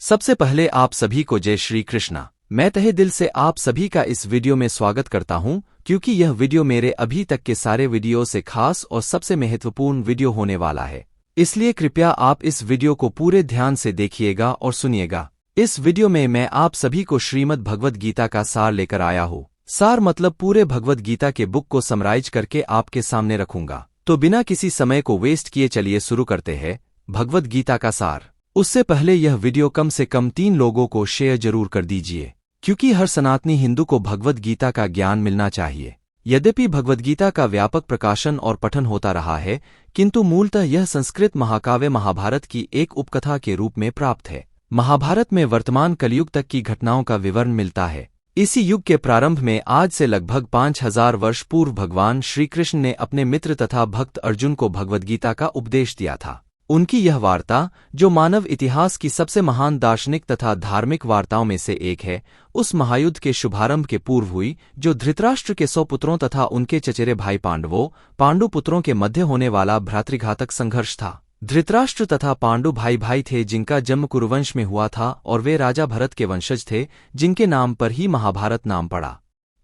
सबसे पहले आप सभी को जय श्री कृष्णा। मैं तहे दिल से आप सभी का इस वीडियो में स्वागत करता हूं, क्योंकि यह वीडियो मेरे अभी तक के सारे वीडियो से खास और सबसे महत्वपूर्ण वीडियो होने वाला है। इसलिए कृपया आप इस वीडियो को पूरे ध्यान से देखिएगा और सुनिएगा। इस वीडियो में मैं आप सभी को श्रीमद् भगवद गीता का सार लेकर आया हूँ। सार मतलब पूरे भगवद गीता के बुक को समराइज करके आपके सामने रखूंगा। तो बिना किसी समय को वेस्ट किए चलिए शुरू करते हैं भगवद गीता का सार। उससे पहले यह वीडियो कम से कम 3 लोगों को शेयर जरूर कर दीजिए, क्योंकि हर सनातनी हिंदू को भगवद गीता का ज्ञान मिलना चाहिए। यद्यपि भगवद गीता का व्यापक प्रकाशन और पठन होता रहा है, किंतु मूलतः यह संस्कृत महाकाव्य महाभारत की एक उपकथा के रूप में प्राप्त है। महाभारत में वर्तमान कलयुग तक की घटनाओं का विवरण मिलता है। इसी युग के प्रारंभ में आज से लगभग 5000 वर्ष पूर्व भगवान श्री कृष्ण ने अपने मित्र तथा भक्त अर्जुन को भगवद गीता का उपदेश दिया था। उनकी यह वार्ता, जो मानव इतिहास की सबसे महान दार्शनिक तथा धार्मिक वार्ताओं में से एक है, उस महायुद्ध के शुभारंभ के पूर्व हुई जो धृतराष्ट्र के 100 पुत्रों तथा उनके चचेरे भाई पांडु पुत्रों के मध्य होने वाला भ्रातृघातक संघर्ष था। धृतराष्ट्र तथा पांडु भाई भाई थे जिनका जन्म कुरुवंश में हुआ था, और वे राजा भरत के वंशज थे, जिनके नाम पर ही महाभारत नाम पड़ा।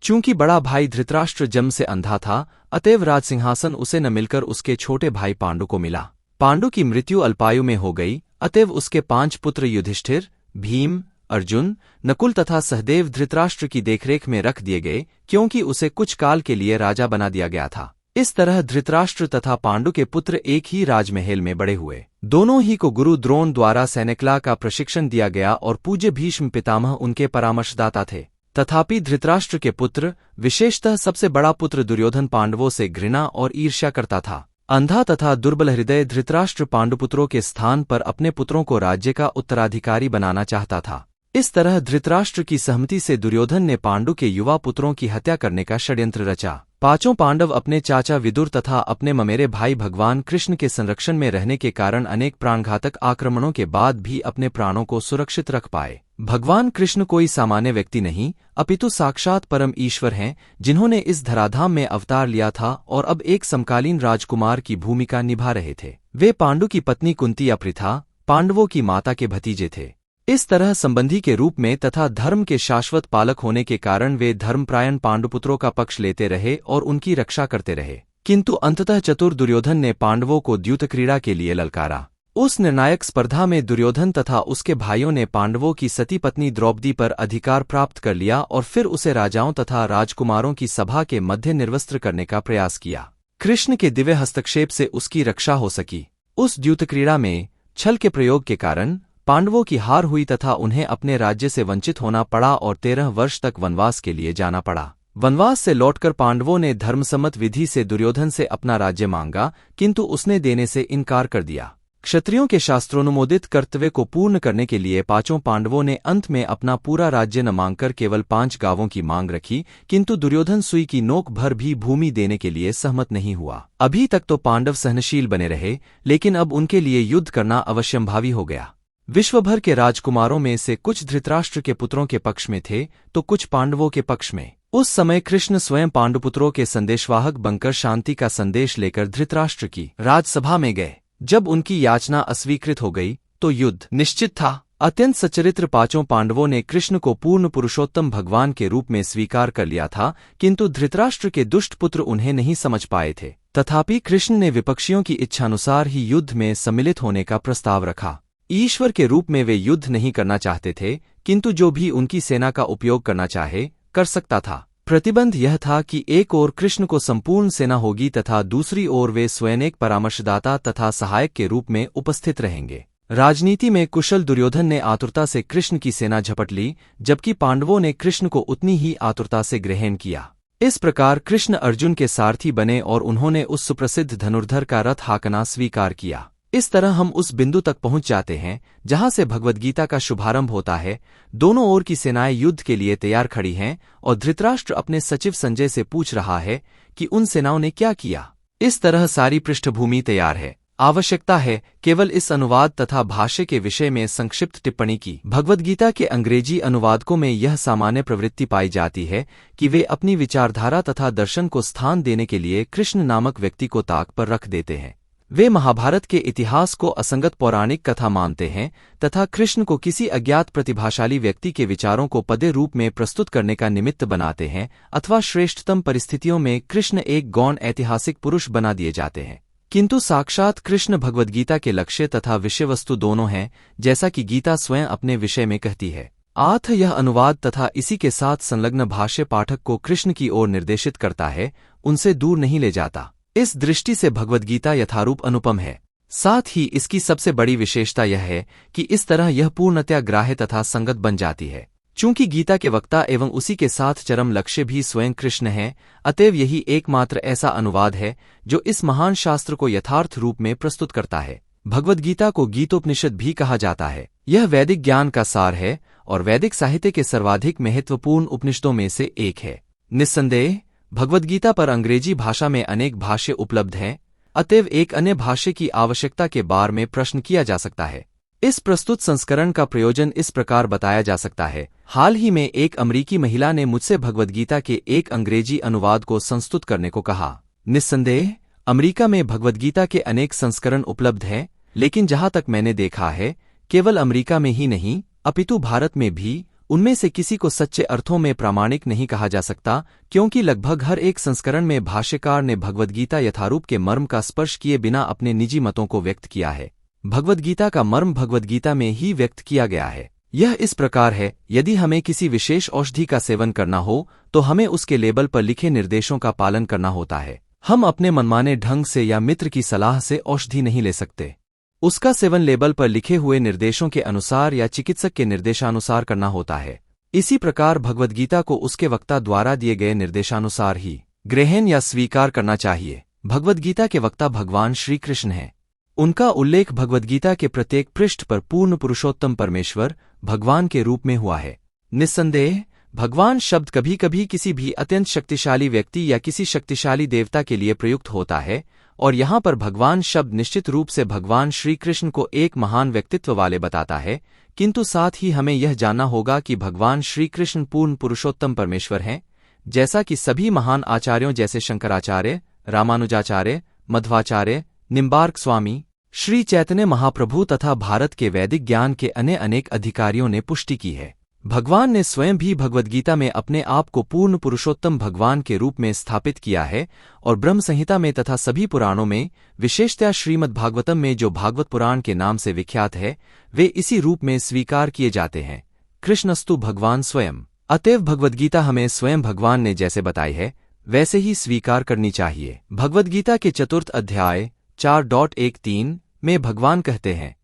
चूंकि बड़ा भाई धृतराष्ट्र जन्म से अंधा था, अतएव राजसिंहासन उसे न मिलकर उसके छोटे भाई पांडु को मिला। पांडु की मृत्यु अल्पायु में हो गई, अतएव उसके 5 पुत्र युधिष्ठिर, भीम, अर्जुन, नकुल तथा सहदेव धृतराष्ट्र की देखरेख में रख दिए गए, क्योंकि उसे कुछ काल के लिए राजा बना दिया गया था। इस तरह धृतराष्ट्र तथा पांडु के पुत्र एक ही राजमहल में बड़े हुए। दोनों ही को गुरु द्रोण द्वारा सैनिकला का प्रशिक्षण दिया गया और पूज्य भीष्म पितामह उनके परामर्शदाता थे। तथापि धृतराष्ट्र के पुत्र, विशेषतः सबसे बड़ा पुत्र दुर्योधन, पांडवों से घृणा और ईर्ष्या करता था। अंधा तथा दुर्बल हृदय धृतराष्ट्र पांडुपुत्रों के स्थान पर अपने पुत्रों को राज्य का उत्तराधिकारी बनाना चाहता था। इस तरह धृतराष्ट्र की सहमति से दुर्योधन ने पांडु के युवा पुत्रों की हत्या करने का षड्यंत्र रचा। 5 पांडव अपने चाचा विदुर तथा अपने ममेरे भाई भगवान कृष्ण के संरक्षण में रहने के कारण अनेक प्राणघातक आक्रमणों के बाद भी अपने प्राणों को सुरक्षित रख पाए। भगवान कृष्ण कोई सामान्य व्यक्ति नहीं, अपितु साक्षात परम ईश्वर हैं, जिन्होंने इस धराधाम में अवतार लिया था और अब एक समकालीन राजकुमार की भूमिका निभा रहे थे। वे पांडु की पत्नी कुंती या पृथा, पांडवों की माता के भतीजे थे। इस तरह संबंधी के रूप में तथा धर्म के शाश्वत पालक होने के कारण वे धर्मप्रायण पांडुपुत्रों का पक्ष लेते रहे और उनकी रक्षा करते रहे। किंतु अंततः चतुर दुर्योधन ने पांडवों को द्यूत क्रीड़ा के लिए ललकारा। उस निर्णायक स्पर्धा में दुर्योधन तथा उसके भाइयों ने पांडवों की सती पत्नी द्रौपदी पर अधिकार प्राप्त कर लिया और फिर उसे राजाओं तथा राजकुमारों की सभा के मध्य निर्वस्त्र करने का प्रयास किया। कृष्ण के दिव्य हस्तक्षेप से उसकी रक्षा हो सकी। उस द्यूत क्रीड़ा में छल के प्रयोग के कारण पांडवों की हार हुई तथा उन्हें अपने राज्य से वंचित होना पड़ा और 13 वर्ष तक वनवास के लिए जाना पड़ा। वनवास से लौटकर पांडवों ने धर्मसम्मत विधि से दुर्योधन से अपना राज्य मांगा, किंतु उसने देने से इनकार कर दिया। क्षत्रियों के शास्त्रोनुमोदित कर्तव्य को पूर्ण करने के लिए 5 पांडवों ने अंत में अपना पूरा राज्य न मांगकर केवल 5 गांवों की मांग रखी, किंतु दुर्योधन सुई की नोक भर भी भूमि देने के लिए सहमत नहीं हुआ। अभी तक तो पांडव सहनशील बने रहे, लेकिन अब उनके लिए युद्ध करना अवश्यंभावी हो गया। विश्वभर के राजकुमारों में से कुछ धृतराष्ट्र के पुत्रों के पक्ष में थे तो कुछ पांडवों के पक्ष में। उस समय कृष्ण स्वयं पांडुपुत्रों के संदेशवाहक बनकर शांति का संदेश लेकर धृतराष्ट्र की राजसभा में गए। जब उनकी याचना अस्वीकृत हो गई तो युद्ध निश्चित था। अत्यंत सच्चरित्र 5 पांडवों ने कृष्ण को पूर्ण पुरुषोत्तम भगवान के रूप में स्वीकार कर लिया था, किंतु धृतराष्ट्र के दुष्ट पुत्र उन्हें नहीं समझ पाए थे। तथापि कृष्ण ने विपक्षियों की इच्छानुसार ही युद्ध में सम्मिलित होने का प्रस्ताव रखा। ईश्वर के रूप में वे युद्ध नहीं करना चाहते थे, किंतु जो भी उनकी सेना का उपयोग करना चाहे कर सकता था। प्रतिबंध यह था कि एक ओर कृष्ण को संपूर्ण सेना होगी तथा दूसरी ओर वे स्वयं एक परामर्शदाता तथा सहायक के रूप में उपस्थित रहेंगे। राजनीति में कुशल दुर्योधन ने आतुरता से कृष्ण की सेना झपट ली, जबकि पांडवों ने कृष्ण को उतनी ही आतुरता से ग्रहण किया। इस प्रकार कृष्ण अर्जुन के सारथी बने और उन्होंने उस सुप्रसिद्ध धनुर्धर का रथ हाँकना स्वीकार किया। इस तरह हम उस बिंदु तक पहुंच जाते हैं जहां से भगवद्गीता का शुभारंभ होता है। दोनों ओर की सेनाएं युद्ध के लिए तैयार खड़ी हैं और धृतराष्ट्र अपने सचिव संजय से पूछ रहा है कि उन सेनाओं ने क्या किया। इस तरह सारी पृष्ठभूमि तैयार है। आवश्यकता है केवल इस अनुवाद तथा भाष्य के विषय में संक्षिप्त टिप्पणी की। भगवद्गीता के अंग्रेजी अनुवादकों में यह सामान्य प्रवृत्ति पाई जाती है कि वे अपनी विचारधारा तथा दर्शन को स्थान देने के लिए कृष्ण नामक व्यक्ति को ताक पर रख देते हैं। वे महाभारत के इतिहास को असंगत पौराणिक कथा मानते हैं तथा कृष्ण को किसी अज्ञात प्रतिभाशाली व्यक्ति के विचारों को पद्य रूप में प्रस्तुत करने का निमित्त बनाते हैं, अथवा श्रेष्ठतम परिस्थितियों में कृष्ण एक गौण ऐतिहासिक पुरुष बना दिए जाते हैं। किंतु साक्षात कृष्ण भगवद्गीता के लक्ष्य तथा विषय वस्तु दोनों हैं, जैसा कि गीता स्वयं अपने विषय में कहती है। आथ यह अनुवाद तथा इसी के साथ संलग्न भाष्य पाठक को कृष्ण की ओर निर्देशित करता है, उनसे दूर नहीं ले जाता। इस दृष्टि से भगवद्गीता यथारूप अनुपम है। साथ ही इसकी सबसे बड़ी विशेषता यह है कि इस तरह यह पूर्णतया ग्राह्य तथा संगत बन जाती है। चूंकि गीता के वक्ता एवं उसी के साथ चरम लक्ष्य भी स्वयं कृष्ण है, अतएव यही एकमात्र ऐसा अनुवाद है जो इस महान शास्त्र को यथार्थ रूप में प्रस्तुत करता है। भगवद्गीता को गीतोपनिषद भी कहा जाता है। यह वैदिक ज्ञान का सार है और वैदिक साहित्य के सर्वाधिक महत्वपूर्ण उपनिषदों में से एक है। निस्संदेह भगवद्गीता पर अंग्रेजी भाषा में अनेक भाष्य उपलब्ध हैं, अतएव एक अन्य भाष्य की आवश्यकता के बारे में प्रश्न किया जा सकता है। इस प्रस्तुत संस्करण का प्रयोजन इस प्रकार बताया जा सकता है। हाल ही में एक अमरीकी महिला ने मुझसे भगवद्गीता के एक अंग्रेजी अनुवाद को संस्तुत करने को कहा। निस्संदेह अमरीका में भगवद्गीता के अनेक संस्करण उपलब्ध हैं, लेकिन जहां तक मैंने देखा है, केवल अमरीका में ही नहीं अपितु भारत में भी उनमें से किसी को सच्चे अर्थों में प्रामाणिक नहीं कहा जा सकता, क्योंकि लगभग हर एक संस्करण में भाष्यकार ने भगवद्गीता यथारूप के मर्म का स्पर्श किए बिना अपने निजी मतों को व्यक्त किया है। भगवद्गीता का मर्म भगवद्गीता में ही व्यक्त किया गया है। यह इस प्रकार है, यदि हमें किसी विशेष औषधि का सेवन करना हो तो हमें उसके लेबल पर लिखे निर्देशों का पालन करना होता है। हम अपने मनमाने ढंग से या मित्र की सलाह से औषधि नहीं ले सकते। उसका सेवन लेबल पर लिखे हुए निर्देशों के अनुसार या चिकित्सक के निर्देशानुसार करना होता है। इसी प्रकार भगवद्गीता को उसके वक्ता द्वारा दिए गए निर्देशानुसार ही ग्रहण या स्वीकार करना चाहिए। भगवद्गीता के वक्ता भगवान श्री कृष्ण हैं। उनका उल्लेख भगवद्गीता के प्रत्येक पृष्ठ पर पूर्ण पुरुषोत्तम परमेश्वर भगवान के रूप में हुआ है। निस्संदेह भगवान शब्द कभी कभी किसी भी अत्यंत शक्तिशाली व्यक्ति या किसी शक्तिशाली देवता के लिए प्रयुक्त होता है, और यहाँ पर भगवान शब्द निश्चित रूप से भगवान श्री कृष्ण को एक महान व्यक्तित्व वाले बताता है। किंतु साथ ही हमें यह जानना होगा कि भगवान श्री कृष्ण पूर्ण पुरुषोत्तम परमेश्वर हैं, जैसा कि सभी महान आचार्यों जैसे शंकराचार्य, रामानुजाचार्य, मध्वाचार्य, निम्बार्क स्वामी, श्री चैतन्य महाप्रभु तथा भारत के वैदिक ज्ञान के अन्य अनेक अधिकारियों ने पुष्टि की है। भगवान ने स्वयं भी भगवद्गीता में अपने आप को पूर्ण पुरुषोत्तम भगवान के रूप में स्थापित किया है, और ब्रह्म संहिता में तथा सभी पुराणों में, विशेषतया श्रीमद् भागवतम में जो भागवत पुराण के नाम से विख्यात है, वे इसी रूप में स्वीकार किए जाते हैं। कृष्णस्तु भगवान स्वयं। अतएव भगवद्गीता हमें स्वयं भगवान ने जैसे बताई है वैसे ही स्वीकार करनी चाहिए। भगवद्गीता के चतुर्थ अध्याय 4.13 में भगवान कहते हैं,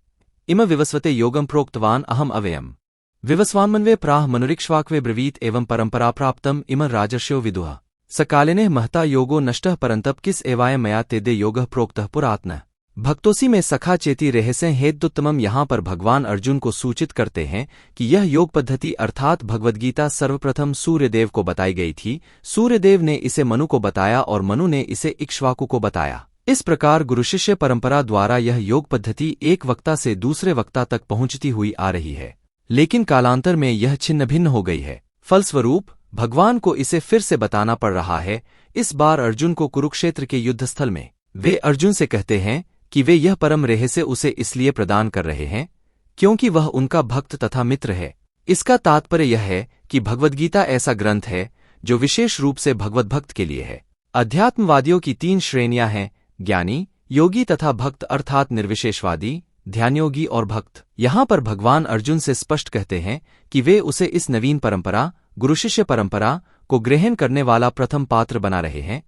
इम विवस्वते योगम प्रोक्तवान अहम अव्ययम् विवस्वान्मन्वे प्राह मनुरिक्ष्वाक्वे ब्रवीत एवं परंपरा प्राप्तम इम राजर्षयो विदुः सकालिने महता योगो नष्टः परंतप किस एवाय मया तेदे योगः प्रोक्तः पुरात्न। भक्तोसी में सखा चेती रहस्य हेतुत्तमम। यहाँ पर भगवान अर्जुन को सूचित करते हैं कि यह योग पद्धति अर्थात भगवद्गीता सर्वप्रथम सूर्यदेव को बताई गई थी। सूर्यदेव ने इसे मनु को बताया और मनु ने इसे इक्ष्वाकु को बताया। इस प्रकार गुरु शिष्य परंपरा द्वारा यह योग पद्धति एक वक्ता से दूसरे वक्ता तक पहुंचती हुई आ रही है, लेकिन कालांतर में यह छिन्न भिन्न हो गई है। फलस्वरूप भगवान को इसे फिर से बताना पड़ रहा है, इस बार अर्जुन को कुरुक्षेत्र के युद्धस्थल में। वे अर्जुन से कहते हैं कि वे यह परम रहस्य उसे इसलिए प्रदान कर रहे हैं क्योंकि वह उनका भक्त तथा मित्र है। इसका तात्पर्य यह है कि भगवद्गीता ऐसा ग्रंथ है जो विशेष रूप से भगवत भक्त के लिए है। अध्यात्मवादियों की 3 श्रेणियां हैं, ज्ञानी, योगी तथा भक्त अर्थात निर्विशेषवादी, ध्यानयोगी और भक्त। यहाँ पर भगवान अर्जुन से स्पष्ट कहते हैं कि वे उसे इस नवीन परंपरा, गुरु शिष्य परंपरा को ग्रहण करने वाला प्रथम पात्र बना रहे हैं,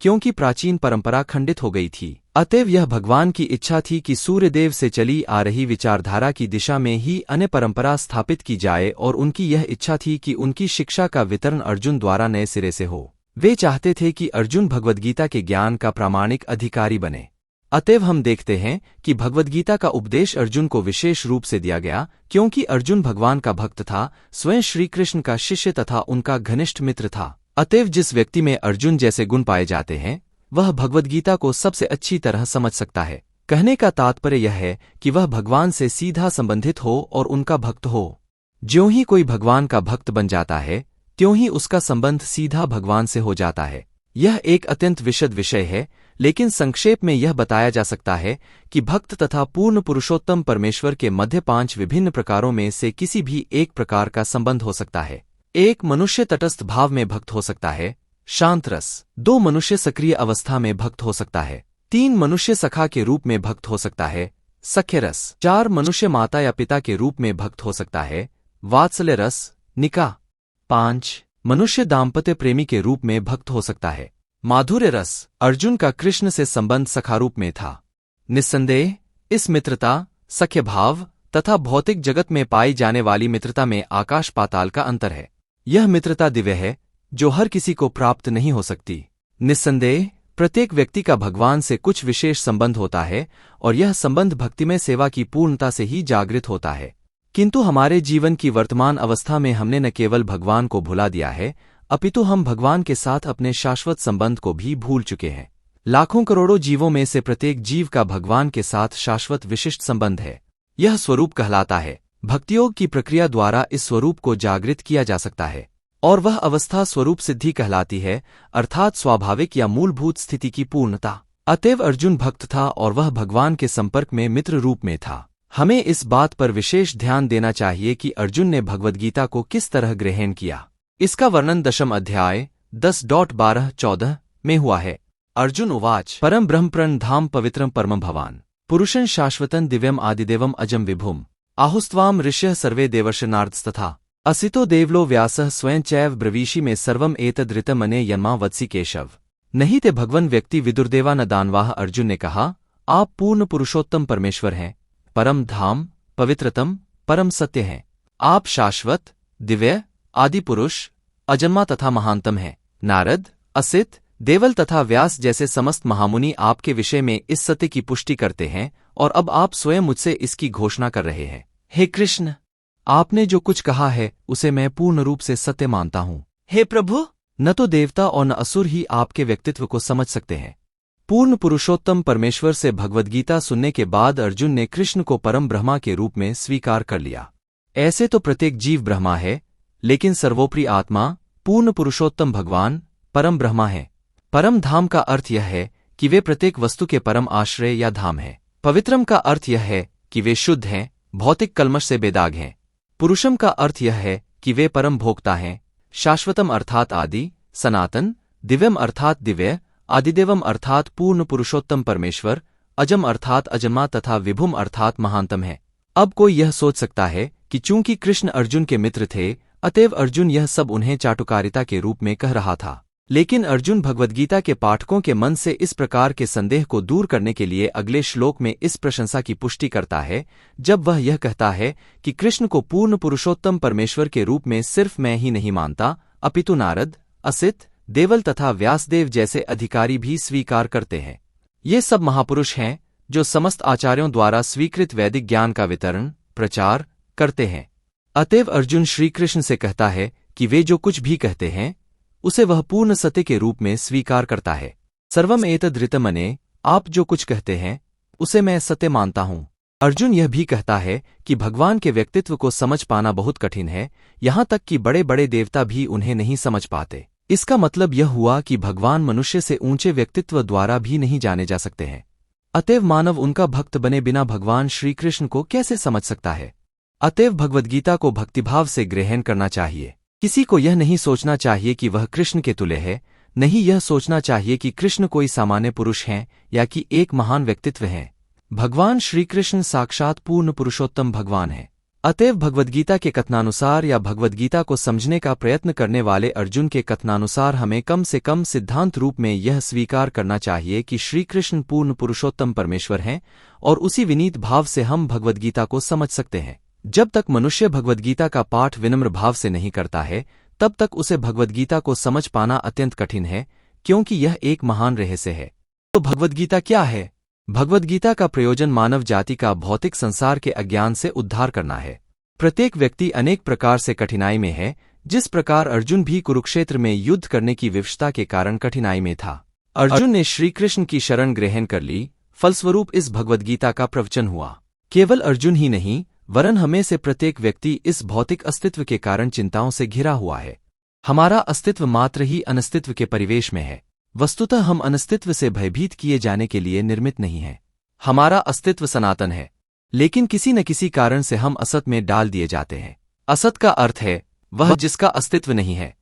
क्योंकि प्राचीन परंपरा खंडित हो गई थी। अतएव यह भगवान की इच्छा थी कि सूर्यदेव से चली आ रही विचारधारा की दिशा में ही अन्य परंपरा स्थापित की जाए, और उनकी यह इच्छा थी कि उनकी शिक्षा का वितरण अर्जुन द्वारा नए सिरे से हो। वे चाहते थे कि अर्जुन भगवद्गीता के ज्ञान का प्रामाणिक अधिकारी बने। अतएव हम देखते हैं कि भगवद्गीता का उपदेश अर्जुन को विशेष रूप से दिया गया, क्योंकि अर्जुन भगवान का भक्त था, स्वयं श्री कृष्ण का शिष्य तथा उनका घनिष्ठ मित्र था। अतएव जिस व्यक्ति में अर्जुन जैसे गुण पाए जाते हैं, वह भगवद्गीता को सबसे अच्छी तरह समझ सकता है। कहने का तात्पर्य यह है कि वह भगवान से सीधा संबंधित हो और उनका भक्त हो। ज्यों ही कोई भगवान का भक्त बन जाता है, त्यों ही उसका संबंध सीधा भगवान से हो जाता है। यह एक अत्यंत विशद विषय है, लेकिन संक्षेप में यह बताया जा सकता है कि भक्त तथा पूर्ण पुरुषोत्तम परमेश्वर के मध्य 5 विभिन्न प्रकारों में से किसी भी एक प्रकार का संबंध हो सकता है। 1 मनुष्य तटस्थ भाव में भक्त हो सकता है, शांत रस। 2 मनुष्य सक्रिय अवस्था में भक्त हो सकता है। 3 मनुष्य सखा के रूप में भक्त हो सकता है, सख्य रस। 4 मनुष्य माता या पिता के रूप में भक्त हो सकता है, वात्सल्य रस, निकाह। 5 मनुष्य दाम्पत्य प्रेमी के रूप में भक्त हो सकता है, माधुर्य रस। अर्जुन का कृष्ण से संबंध सखा रूप में था। निस्संदेह इस मित्रता, सख्य भाव तथा भौतिक जगत में पाई जाने वाली मित्रता में आकाश पाताल का अंतर है। यह मित्रता दिव्य है, जो हर किसी को प्राप्त नहीं हो सकती। निस्संदेह प्रत्येक व्यक्ति का भगवान से कुछ विशेष संबंध होता है और यह संबंध भक्तिमय सेवा की पूर्णता से ही जागृत होता है। किंतु हमारे जीवन की वर्तमान अवस्था में हमने न केवल भगवान को भुला दिया है, अपितु हम भगवान के साथ अपने शाश्वत संबंध को भी भूल चुके हैं। लाखों करोड़ों जीवों में से प्रत्येक जीव का भगवान के साथ शाश्वत विशिष्ट संबंध है। यह स्वरूप कहलाता है। भक्तियोग की प्रक्रिया द्वारा इस स्वरूप को जागृत किया जा सकता है और वह अवस्था स्वरूप सिद्धि कहलाती है, अर्थात स्वाभाविक या मूलभूत स्थिति की पूर्णता। अतएव अर्जुन भक्त था और वह भगवान के संपर्क में मित्र रूप में था। हमें इस बात पर विशेष ध्यान देना चाहिए कि अर्जुन ने भगवद्गीता को किस तरह ग्रहण किया। इसका वर्णन 10 अध्याय 10.12-14 में हुआ है। अर्जुन उवाच परम ब्रह्मप्रण धाम पवित्रम परमं भवान पुरुषं शाश्वतं दिव्यम आदिदेवम अजम विभुम आहुस्त्वाम ऋष्यः सर्वे देवर्षनार्दस्तथा असितो देवलो व्यासः स्वयं चैव ब्रवीषि में सर्वम एतद्ऋतमने यन्मा वत्सि केशव। नहीं ते भगवन व्यक्ति विदुरदेवा न दानवाह। अर्जुन ने कहा, आप पूर्ण पुरुषोत्तम परमेश्वर हैं, परम धाम, पवित्रतम, परम सत्य हैं। आप शाश्वत, दिव्य, आदि पुरुष, अजन्मा तथा महानतम हैं। नारद, असित, देवल तथा व्यास जैसे समस्त महामुनि आपके विषय में इस सत्य की पुष्टि करते हैं और अब आप स्वयं मुझसे इसकी घोषणा कर रहे हैं। हे कृष्ण, आपने जो कुछ कहा है उसे मैं पूर्ण रूप से सत्य मानता हूँ। हे प्रभु, न तो देवता और न असुर ही आपके व्यक्तित्व को समझ सकते हैं। पूर्ण पुरुषोत्तम परमेश्वर से भगवद्गीता सुनने के बाद अर्जुन ने कृष्ण को परम ब्रह्मा के रूप में स्वीकार कर लिया। ऐसे तो प्रत्येक जीव ब्रह्मा है, लेकिन सर्वोपरि आत्मा पूर्ण पुरुषोत्तम भगवान परम ब्रह्मा है। परम धाम का अर्थ यह है कि वे प्रत्येक वस्तु के परम आश्रय या धाम है। पवित्रम का अर्थ यह है कि वे शुद्ध हैं, भौतिक कल्मश से बेदाग हैं। पुरुषम का अर्थ यह है कि वे परम भोक्ता हैं। शाश्वतम अर्थात आदि, सनातन, दिव्यम अर्थात दिव्य, आदिदेवम अर्थात पूर्ण पुरुषोत्तम परमेश्वर, अजम अर्थात अजन्मा तथा विभुम अर्थात महानतम है। अब कोई यह सोच सकता है कि चूंकि कृष्ण अर्जुन के मित्र थे, अतएव अर्जुन यह सब उन्हें चाटुकारिता के रूप में कह रहा था। लेकिन अर्जुन भगवद्गीता के पाठकों के मन से इस प्रकार के संदेह को दूर करने के लिए अगले श्लोक में इस प्रशंसा की पुष्टि करता है, जब वह यह कहता है कि कृष्ण को पूर्ण पुरुषोत्तम परमेश्वर के रूप में सिर्फ मैं ही नहीं मानता, अपितु नारद, असित, देवल तथा व्यासदेव जैसे अधिकारी भी स्वीकार करते हैं। ये सब महापुरुष हैं जो समस्त आचार्यों द्वारा स्वीकृत वैदिक ज्ञान का वितरण, प्रचार करते हैं। अतएव अर्जुन श्रीकृष्ण से कहता है कि वे जो कुछ भी कहते हैं उसे वह पूर्ण सत्य के रूप में स्वीकार करता है। सर्वम एतद्ऋतमने, आप जो कुछ कहते हैं उसे मैं सत्य मानता हूँ। अर्जुन यह भी कहता है कि भगवान के व्यक्तित्व को समझ पाना बहुत कठिन है, यहाँ तक कि बड़े बड़े देवता भी उन्हें नहीं समझ पाते। इसका मतलब यह हुआ कि भगवान मनुष्य से ऊंचे व्यक्तित्व द्वारा भी नहीं जाने जा सकते हैं। अतएव मानव उनका भक्त बने बिना भगवान श्रीकृष्ण को कैसे समझ सकता है। अतएव भगवद्गीता को भक्तिभाव से ग्रहण करना चाहिए। किसी को यह नहीं सोचना चाहिए कि वह कृष्ण के तुल्य है, नहीं यह सोचना चाहिए कि कृष्ण कोई सामान्य पुरुष हैं या कि एक महान व्यक्तित्व हैं। भगवान श्रीकृष्ण साक्षात पूर्ण पुरुषोत्तम भगवान है। अतएव भगवद्गीता के कथनानुसार या भगवद्गीता को समझने का प्रयत्न करने वाले अर्जुन के कथनानुसार हमें कम से कम सिद्धांत रूप में यह स्वीकार करना चाहिए कि श्रीकृष्ण पूर्ण पुरुषोत्तम परमेश्वर हैं और उसी विनीत भाव से हम भगवद्गीता को समझ सकते हैं। जब तक मनुष्य भगवद्गीता का पाठ विनम्र भाव से नहीं करता है, तब तक उसे भगवद्गीता को समझ पाना अत्यंत कठिन है, क्योंकि यह एक महान रहस्य है। तो भगवद्गीता क्या है? भगवद्गीता का प्रयोजन मानव जाति का भौतिक संसार के अज्ञान से उद्धार करना है। प्रत्येक व्यक्ति अनेक प्रकार से कठिनाई में है, जिस प्रकार अर्जुन भी कुरुक्षेत्र में युद्ध करने की विवशता के कारण कठिनाई में था। अर्जुन ने श्रीकृष्ण की शरण ग्रहण कर ली, फलस्वरूप इस भगवद्गीता का प्रवचन हुआ। केवल अर्जुन ही नहीं, वरन हमें से प्रत्येक व्यक्ति इस भौतिक अस्तित्व के कारण चिंताओं से घिरा हुआ है। हमारा अस्तित्व मात्र ही अनस्तित्व के परिवेश में है। वस्तुतः हम अनस्तित्व से भयभीत किए जाने के लिए निर्मित नहीं हैं। हमारा अस्तित्व सनातन है, लेकिन किसी न किसी कारण से हम असत में डाल दिए जाते हैं। असत का अर्थ है वह जिसका अस्तित्व नहीं है।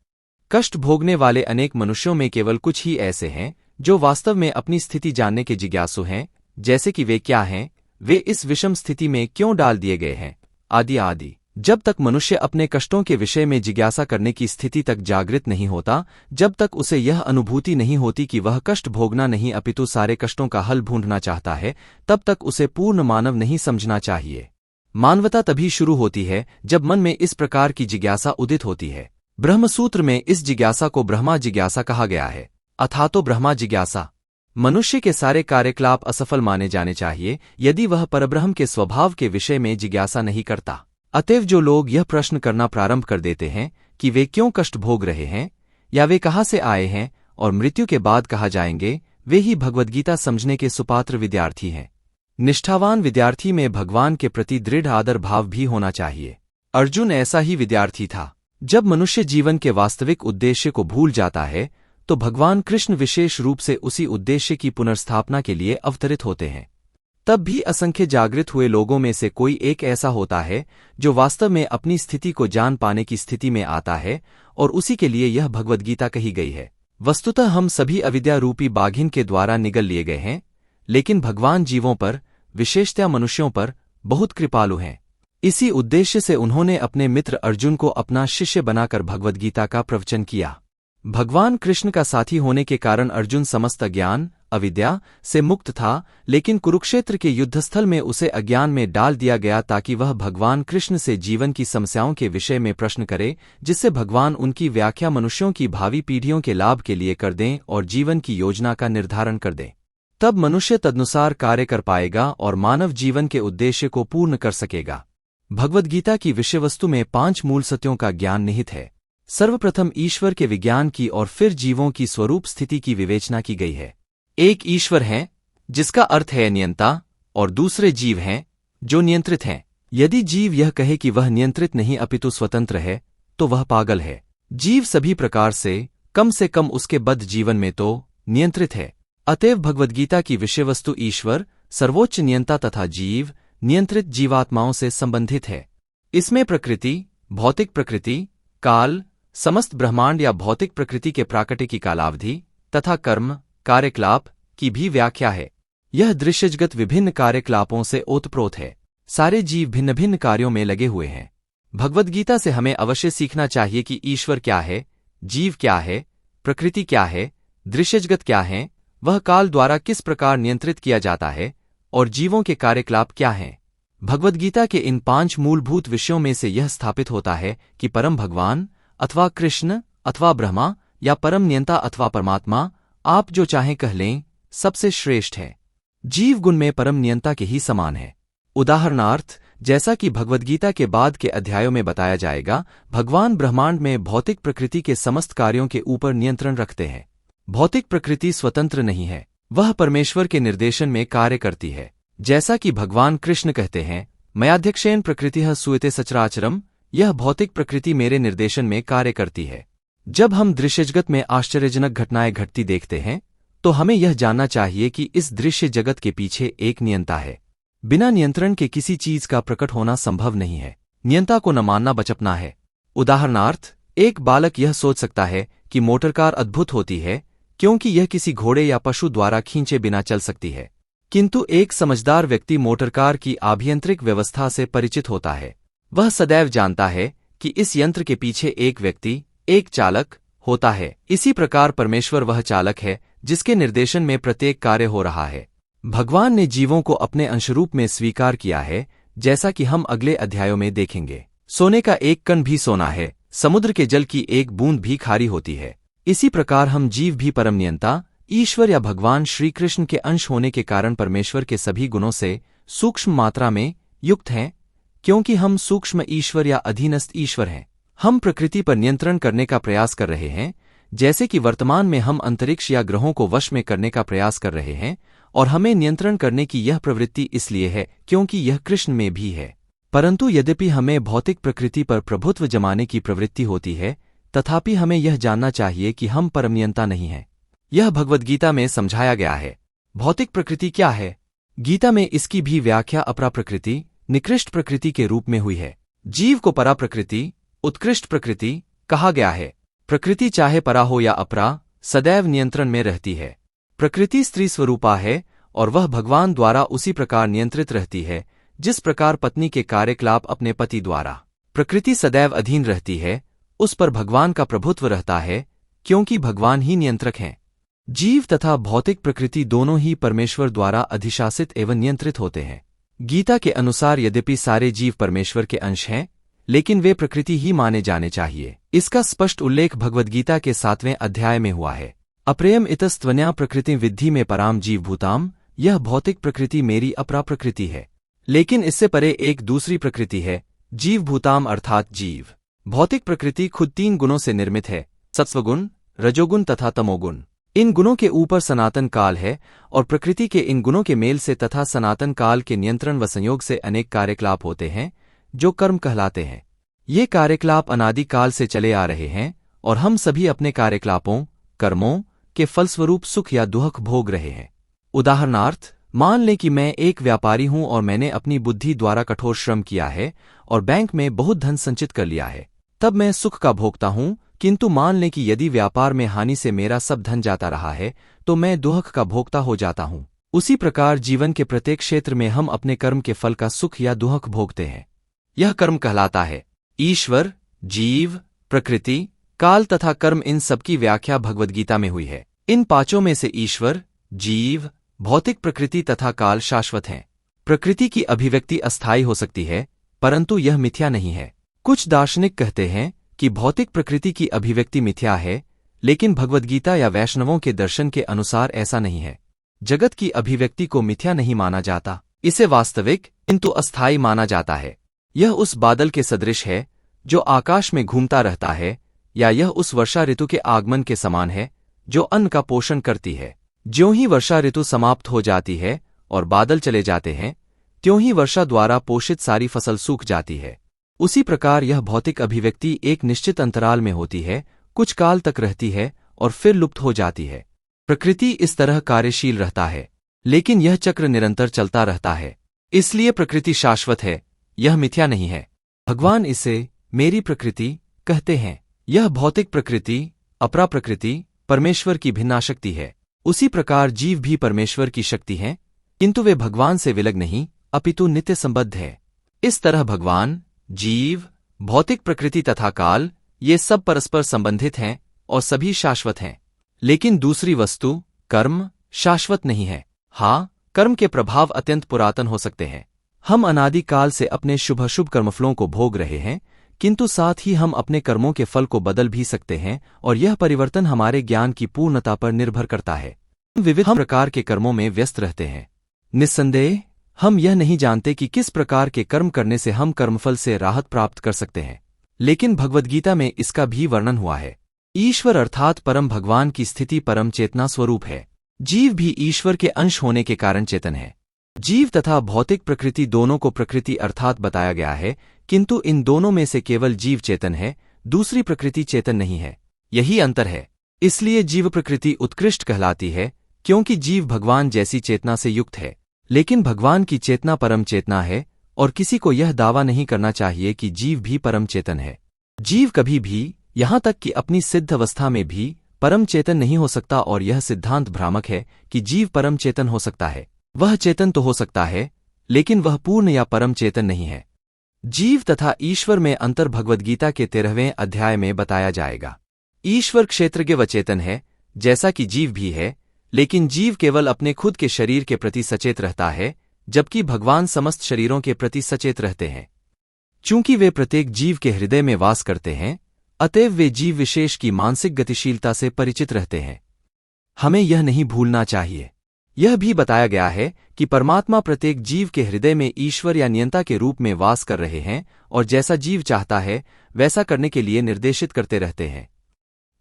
कष्ट भोगने वाले अनेक मनुष्यों में केवल कुछ ही ऐसे हैं जो वास्तव में अपनी स्थिति जानने के जिज्ञासु हैं, जैसे कि वे क्या हैं, वे इस विषम स्थिति में क्यों डाल दिए गए हैं, आदि आदि। जब तक मनुष्य अपने कष्टों के विषय में जिज्ञासा करने की स्थिति तक जागृत नहीं होता, जब तक उसे यह अनुभूति नहीं होती कि वह कष्ट भोगना नहीं अपितु सारे कष्टों का हल ढूंढना चाहता है, तब तक उसे पूर्ण मानव नहीं समझना चाहिए। मानवता तभी शुरू होती है जब मन में इस प्रकार की जिज्ञासा उदित होती है। ब्रह्मसूत्र में इस जिज्ञासा को ब्रह्मा जिज्ञासा कहा गया है, अथातो ब्रह्मा जिज्ञासा। मनुष्य के सारे कार्यकलाप असफल माने जाने चाहिए यदि वह परब्रह्म के स्वभाव के विषय में जिज्ञासा नहीं करता। अतएव जो लोग यह प्रश्न करना प्रारंभ कर देते हैं कि वे क्यों कष्ट भोग रहे हैं या वे कहाँ से आए हैं और मृत्यु के बाद कहाँ जाएंगे, वे ही भगवद्गीता समझने के सुपात्र विद्यार्थी हैं। निष्ठावान विद्यार्थी में भगवान के प्रति दृढ़ आदर भाव भी होना चाहिए। अर्जुन ऐसा ही विद्यार्थी था। जब मनुष्य जीवन के वास्तविक उद्देश्य को भूल जाता है तो भगवान कृष्ण विशेष रूप से उसी उद्देश्य की पुनर्स्थापना के लिए अवतरित होते हैं। तब भी असंख्य जागृत हुए लोगों में से कोई एक ऐसा होता है जो वास्तव में अपनी स्थिति को जान पाने की स्थिति में आता है, और उसी के लिए यह भगवद्गीता कही गई है। वस्तुतः हम सभी अविद्या रूपी बाघिन के द्वारा निगल लिए गए हैं, लेकिन भगवान जीवों पर, विशेषतया मनुष्यों पर, बहुत कृपालु हैं। इसी उद्देश्य से उन्होंने अपने मित्र अर्जुन को अपना शिष्य बनाकर भगवद्गीता का प्रवचन किया। भगवान कृष्ण का साथी होने के कारण अर्जुन समस्त अज्ञान, अविद्या से मुक्त था, लेकिन कुरुक्षेत्र के युद्धस्थल में उसे अज्ञान में डाल दिया गया ताकि वह भगवान कृष्ण से जीवन की समस्याओं के विषय में प्रश्न करे, जिससे भगवान उनकी व्याख्या मनुष्यों की भावी पीढ़ियों के लाभ के लिए कर दें और जीवन की योजना का निर्धारण कर दें। तब मनुष्य तदनुसार कार्य कर पाएगा और मानव जीवन के उद्देश्य को पूर्ण कर सकेगा। भगवद्गीता की विषयवस्तु में 5 मूल सत्यों का ज्ञान निहित है। सर्वप्रथम ईश्वर के विज्ञान की और फिर जीवों की स्वरूप स्थिति की विवेचना की गई है। एक ईश्वर है जिसका अर्थ है नियंता, और दूसरे जीव हैं जो नियंत्रित हैं। यदि जीव यह कहे कि वह नियंत्रित नहीं अपितु स्वतंत्र है, तो वह पागल है। जीव सभी प्रकार से कम उसके बद्ध जीवन में तो नियंत्रित है। अतएव भगवद्गीता की विषयवस्तु ईश्वर, सर्वोच्च नियंता तथा जीव, नियंत्रित जीवात्माओं से संबंधित है। इसमें प्रकृति, भौतिक प्रकृति, काल, समस्त ब्रह्मांड या भौतिक प्रकृति के प्राकृतिक की कालावधि तथा कर्म, कार्यकलाप की भी व्याख्या है। यह दृश्यजगत विभिन्न कार्यकलापों से ओतप्रोत है। सारे जीव भिन्न भिन्न कार्यों में लगे हुए हैं। भगवद्गीता से हमें अवश्य सीखना चाहिए कि ईश्वर क्या है, जीव क्या है, प्रकृति क्या है, दृश्यजगत क्या है, वह काल द्वारा किस प्रकार नियंत्रित किया जाता है और जीवों के कार्यकलाप क्या हैं। भगवद्गीता के इन 5 मूलभूत विषयों में से यह स्थापित होता है कि परम भगवान अथवा कृष्ण अथवा ब्रह्मा या परम नियंता अथवा परमात्मा, आप जो चाहें कह लें, सबसे श्रेष्ठ है। जीव गुण में परम नियंता के ही समान है। उदाहरणार्थ, जैसा कि भगवद्गीता के बाद के अध्यायों में बताया जाएगा, भगवान ब्रह्मांड में भौतिक प्रकृति के समस्त कार्यों के ऊपर नियंत्रण रखते हैं। भौतिक प्रकृति स्वतंत्र नहीं है, वह परमेश्वर के निर्देशन में कार्य करती है। जैसा कि भगवान कृष्ण कहते हैं, मयाध्यक्षेन प्रकृतिः सूयते सचराचरम, यह भौतिक प्रकृति मेरे निर्देशन में कार्य करती है। जब हम दृश्यजगत में आश्चर्यजनक घटनाएं घटती देखते हैं, तो हमें यह जानना चाहिए कि इस दृश्य जगत के पीछे एक नियंता है। बिना नियंत्रण के किसी चीज का प्रकट होना संभव नहीं है। नियंता को न मानना बचपना है। उदाहरणार्थ, एक बालक यह सोच सकता है कि मोटरकार अद्भुत होती है क्योंकि यह किसी घोड़े या पशु द्वारा खींचे बिना चल सकती है, किंतु एक समझदार व्यक्ति मोटरकार की आभ्यंतरिक व्यवस्था से परिचित होता है। वह सदैव जानता है कि इस यंत्र के पीछे एक व्यक्ति, एक चालक होता है। इसी प्रकार परमेश्वर वह चालक है जिसके निर्देशन में प्रत्येक कार्य हो रहा है। भगवान ने जीवों को अपने अंशरूप में स्वीकार किया है, जैसा कि हम अगले अध्यायों में देखेंगे। सोने का एक कण भी सोना है, समुद्र के जल की एक बूंद भी खारी होती है। इसी प्रकार हम जीव भी परम नियंता, ईश्वर या भगवान श्री कृष्ण के अंश होने के कारण परमेश्वर के सभी गुणों से सूक्ष्म मात्रा में युक्त हैं, क्योंकि हम सूक्ष्म ईश्वर या अधीनस्थ ईश्वर हैं। हम प्रकृति पर नियंत्रण करने का प्रयास कर रहे हैं, जैसे कि वर्तमान में हम अंतरिक्ष या ग्रहों को वश में करने का प्रयास कर रहे हैं, और हमें नियंत्रण करने की यह प्रवृत्ति इसलिए है क्योंकि यह कृष्ण में भी है। परंतु यद्यपि हमें भौतिक प्रकृति पर प्रभुत्व जमाने की प्रवृत्ति होती है, तथापि हमें यह जानना चाहिए कि हम परम नियंता नहीं हैं। यह भगवद गीता में समझाया गया है। भौतिक प्रकृति क्या है? गीता में इसकी भी व्याख्या अपरा प्रकृति, निकृष्ट प्रकृति के रूप में हुई है। जीव को परा प्रकृति, उत्कृष्ट प्रकृति कहा गया है। प्रकृति चाहे परा हो या अपरा, सदैव नियंत्रण में रहती है। प्रकृति स्त्री स्वरूपा है और वह भगवान द्वारा उसी प्रकार नियंत्रित रहती है जिस प्रकार पत्नी के कार्यकलाप अपने पति द्वारा। प्रकृति सदैव अधीन रहती है, उस पर भगवान का प्रभुत्व रहता है क्योंकि भगवान ही नियंत्रक हैं। जीव तथा भौतिक प्रकृति दोनों ही परमेश्वर द्वारा अधिशासित एवं नियंत्रित होते हैं। गीता के अनुसार यद्यपि सारे जीव परमेश्वर के अंश हैं, लेकिन वे प्रकृति ही माने जाने चाहिए। इसका स्पष्ट उल्लेख भगवद्गीता के 7वें अध्याय में हुआ है। अप्रेयम इतस्त्वन्या प्रकृति विद्धि में पराम जीवभूताम, यह भौतिक प्रकृति मेरी अपरा प्रकृति है। लेकिन इससे परे एक दूसरी प्रकृति है, जीवभूताम अर्थात जीव। भौतिक प्रकृति खुद 3 गुणों से निर्मित है, सत्वगुण, रजोगुण तथा तमोगुण। इन गुणों के ऊपर सनातन काल है और प्रकृति के इन गुणों के मेल से तथा सनातन काल के नियंत्रण व संयोग से अनेक कार्यकलाप होते हैं जो कर्म कहलाते हैं। ये कार्यकलाप अनादि काल से चले आ रहे हैं और हम सभी अपने कार्यकलापों, कर्मों के फलस्वरूप सुख या दुख भोग रहे हैं। उदाहरणार्थ, मान लें कि मैं एक व्यापारी हूं और मैंने अपनी बुद्धि द्वारा कठोर श्रम किया है और बैंक में बहुत धन संचित कर लिया है, तब मैं सुख का भोगता हूं। किंतु मान लें कि यदि व्यापार में हानि से मेरा सब धन जाता रहा है तो मैं दुख का भोगता हो जाता हूं। उसी प्रकार जीवन के प्रत्येक क्षेत्र में हम अपने कर्म के फल का सुख या दुख भोगते हैं। यह कर्म कहलाता है। ईश्वर, जीव, प्रकृति, काल तथा कर्म, इन सबकी व्याख्या भगवद्गीता में हुई है। इन 5 में से ईश्वर, जीव, भौतिक प्रकृति तथा काल शाश्वत हैं। प्रकृति की अभिव्यक्ति अस्थायी हो सकती है, परंतु यह मिथ्या नहीं है। कुछ दार्शनिक कहते हैं कि भौतिक प्रकृति की अभिव्यक्ति मिथ्या है, लेकिन भगवद्गीता या वैष्णवों के दर्शन के अनुसार ऐसा नहीं है। जगत की अभिव्यक्ति को मिथ्या नहीं माना जाता, इसे वास्तविक किंतु अस्थायी माना जाता है। यह उस बादल के सदृश है जो आकाश में घूमता रहता है, या यह उस वर्षा ऋतु के आगमन के समान है जो अन्न का पोषण करती है। ज्यों ही वर्षा ऋतु समाप्त हो जाती है और बादल चले जाते हैं, त्यों ही वर्षा द्वारा पोषित सारी फसल सूख जाती है। उसी प्रकार यह भौतिक अभिव्यक्ति एक निश्चित अंतराल में होती है, कुछ काल तक रहती है और फिर लुप्त हो जाती है। प्रकृति इस तरह कार्यशील रहता है, लेकिन यह चक्र निरंतर चलता रहता है, इसलिए प्रकृति शाश्वत है, यह मिथ्या नहीं है। भगवान इसे मेरी प्रकृति कहते हैं। यह भौतिक प्रकृति, अपरा प्रकृति, परमेश्वर की भिन्ना शक्ति है। उसी प्रकार जीव भी परमेश्वर की शक्ति हैं, किंतु वे भगवान से विलग नहीं अपितु नित्य संबद्ध है। इस तरह भगवान, जीव, भौतिक प्रकृति तथा काल, ये सब परस्पर संबंधित हैं और सभी शाश्वत हैं। लेकिन दूसरी वस्तु, कर्म, शाश्वत नहीं है। हाँ, कर्म के प्रभाव अत्यंत पुरातन हो सकते हैं। हम अनादि काल से अपने शुभ कर्मफलों को भोग रहे हैं, किंतु साथ ही हम अपने कर्मों के फल को बदल भी सकते हैं और यह परिवर्तन हमारे ज्ञान की पूर्णता पर निर्भर करता है। हम विविध प्रकार के कर्मों में व्यस्त रहते हैं। निस्संदेह हम यह नहीं जानते कि किस प्रकार के कर्म करने से हम कर्मफल से राहत प्राप्त कर सकते हैं, लेकिन भगवद्गीता में इसका भी वर्णन हुआ है। ईश्वर अर्थात परम भगवान की स्थिति परम चेतना स्वरूप है। जीव भी ईश्वर के अंश होने के कारण चेतन है। जीव तथा भौतिक प्रकृति दोनों को प्रकृति अर्थात बताया गया है, किंतु इन दोनों में से केवल जीव चेतन है, दूसरी प्रकृति चेतन नहीं है। यही अंतर है। इसलिए जीव प्रकृति उत्कृष्ट कहलाती है, क्योंकि जीव भगवान जैसी चेतना से युक्त है। लेकिन भगवान की चेतना परम चेतना है और किसी को यह दावा नहीं करना चाहिए कि जीव भी परम चेतन है। जीव कभी भी, यहां तक कि अपनी सिद्ध अवस्था में भी, परम चेतन नहीं हो सकता और यह सिद्धांत भ्रामक है कि जीव परम चेतन हो सकता है। वह चेतन तो हो सकता है, लेकिन वह पूर्ण या परम चेतन नहीं है। जीव तथा ईश्वर में अंतर भगवद्गीता के 13वें अध्याय में बताया जाएगा। ईश्वर क्षेत्रज्ञ व चेतन है, जैसा कि जीव भी है, लेकिन जीव केवल अपने खुद के शरीर के प्रति सचेत रहता है, जबकि भगवान समस्त शरीरों के प्रति सचेत रहते हैं। चूंकि वे प्रत्येक जीव के हृदय में वास करते हैं, अतएव वे जीव विशेष की मानसिक गतिशीलता से परिचित रहते हैं। हमें यह नहीं भूलना चाहिए। यह भी बताया गया है कि परमात्मा प्रत्येक जीव के हृदय में ईश्वर या नियंता के रूप में वास कर रहे हैं और जैसा जीव चाहता है वैसा करने के लिए निर्देशित करते रहते हैं।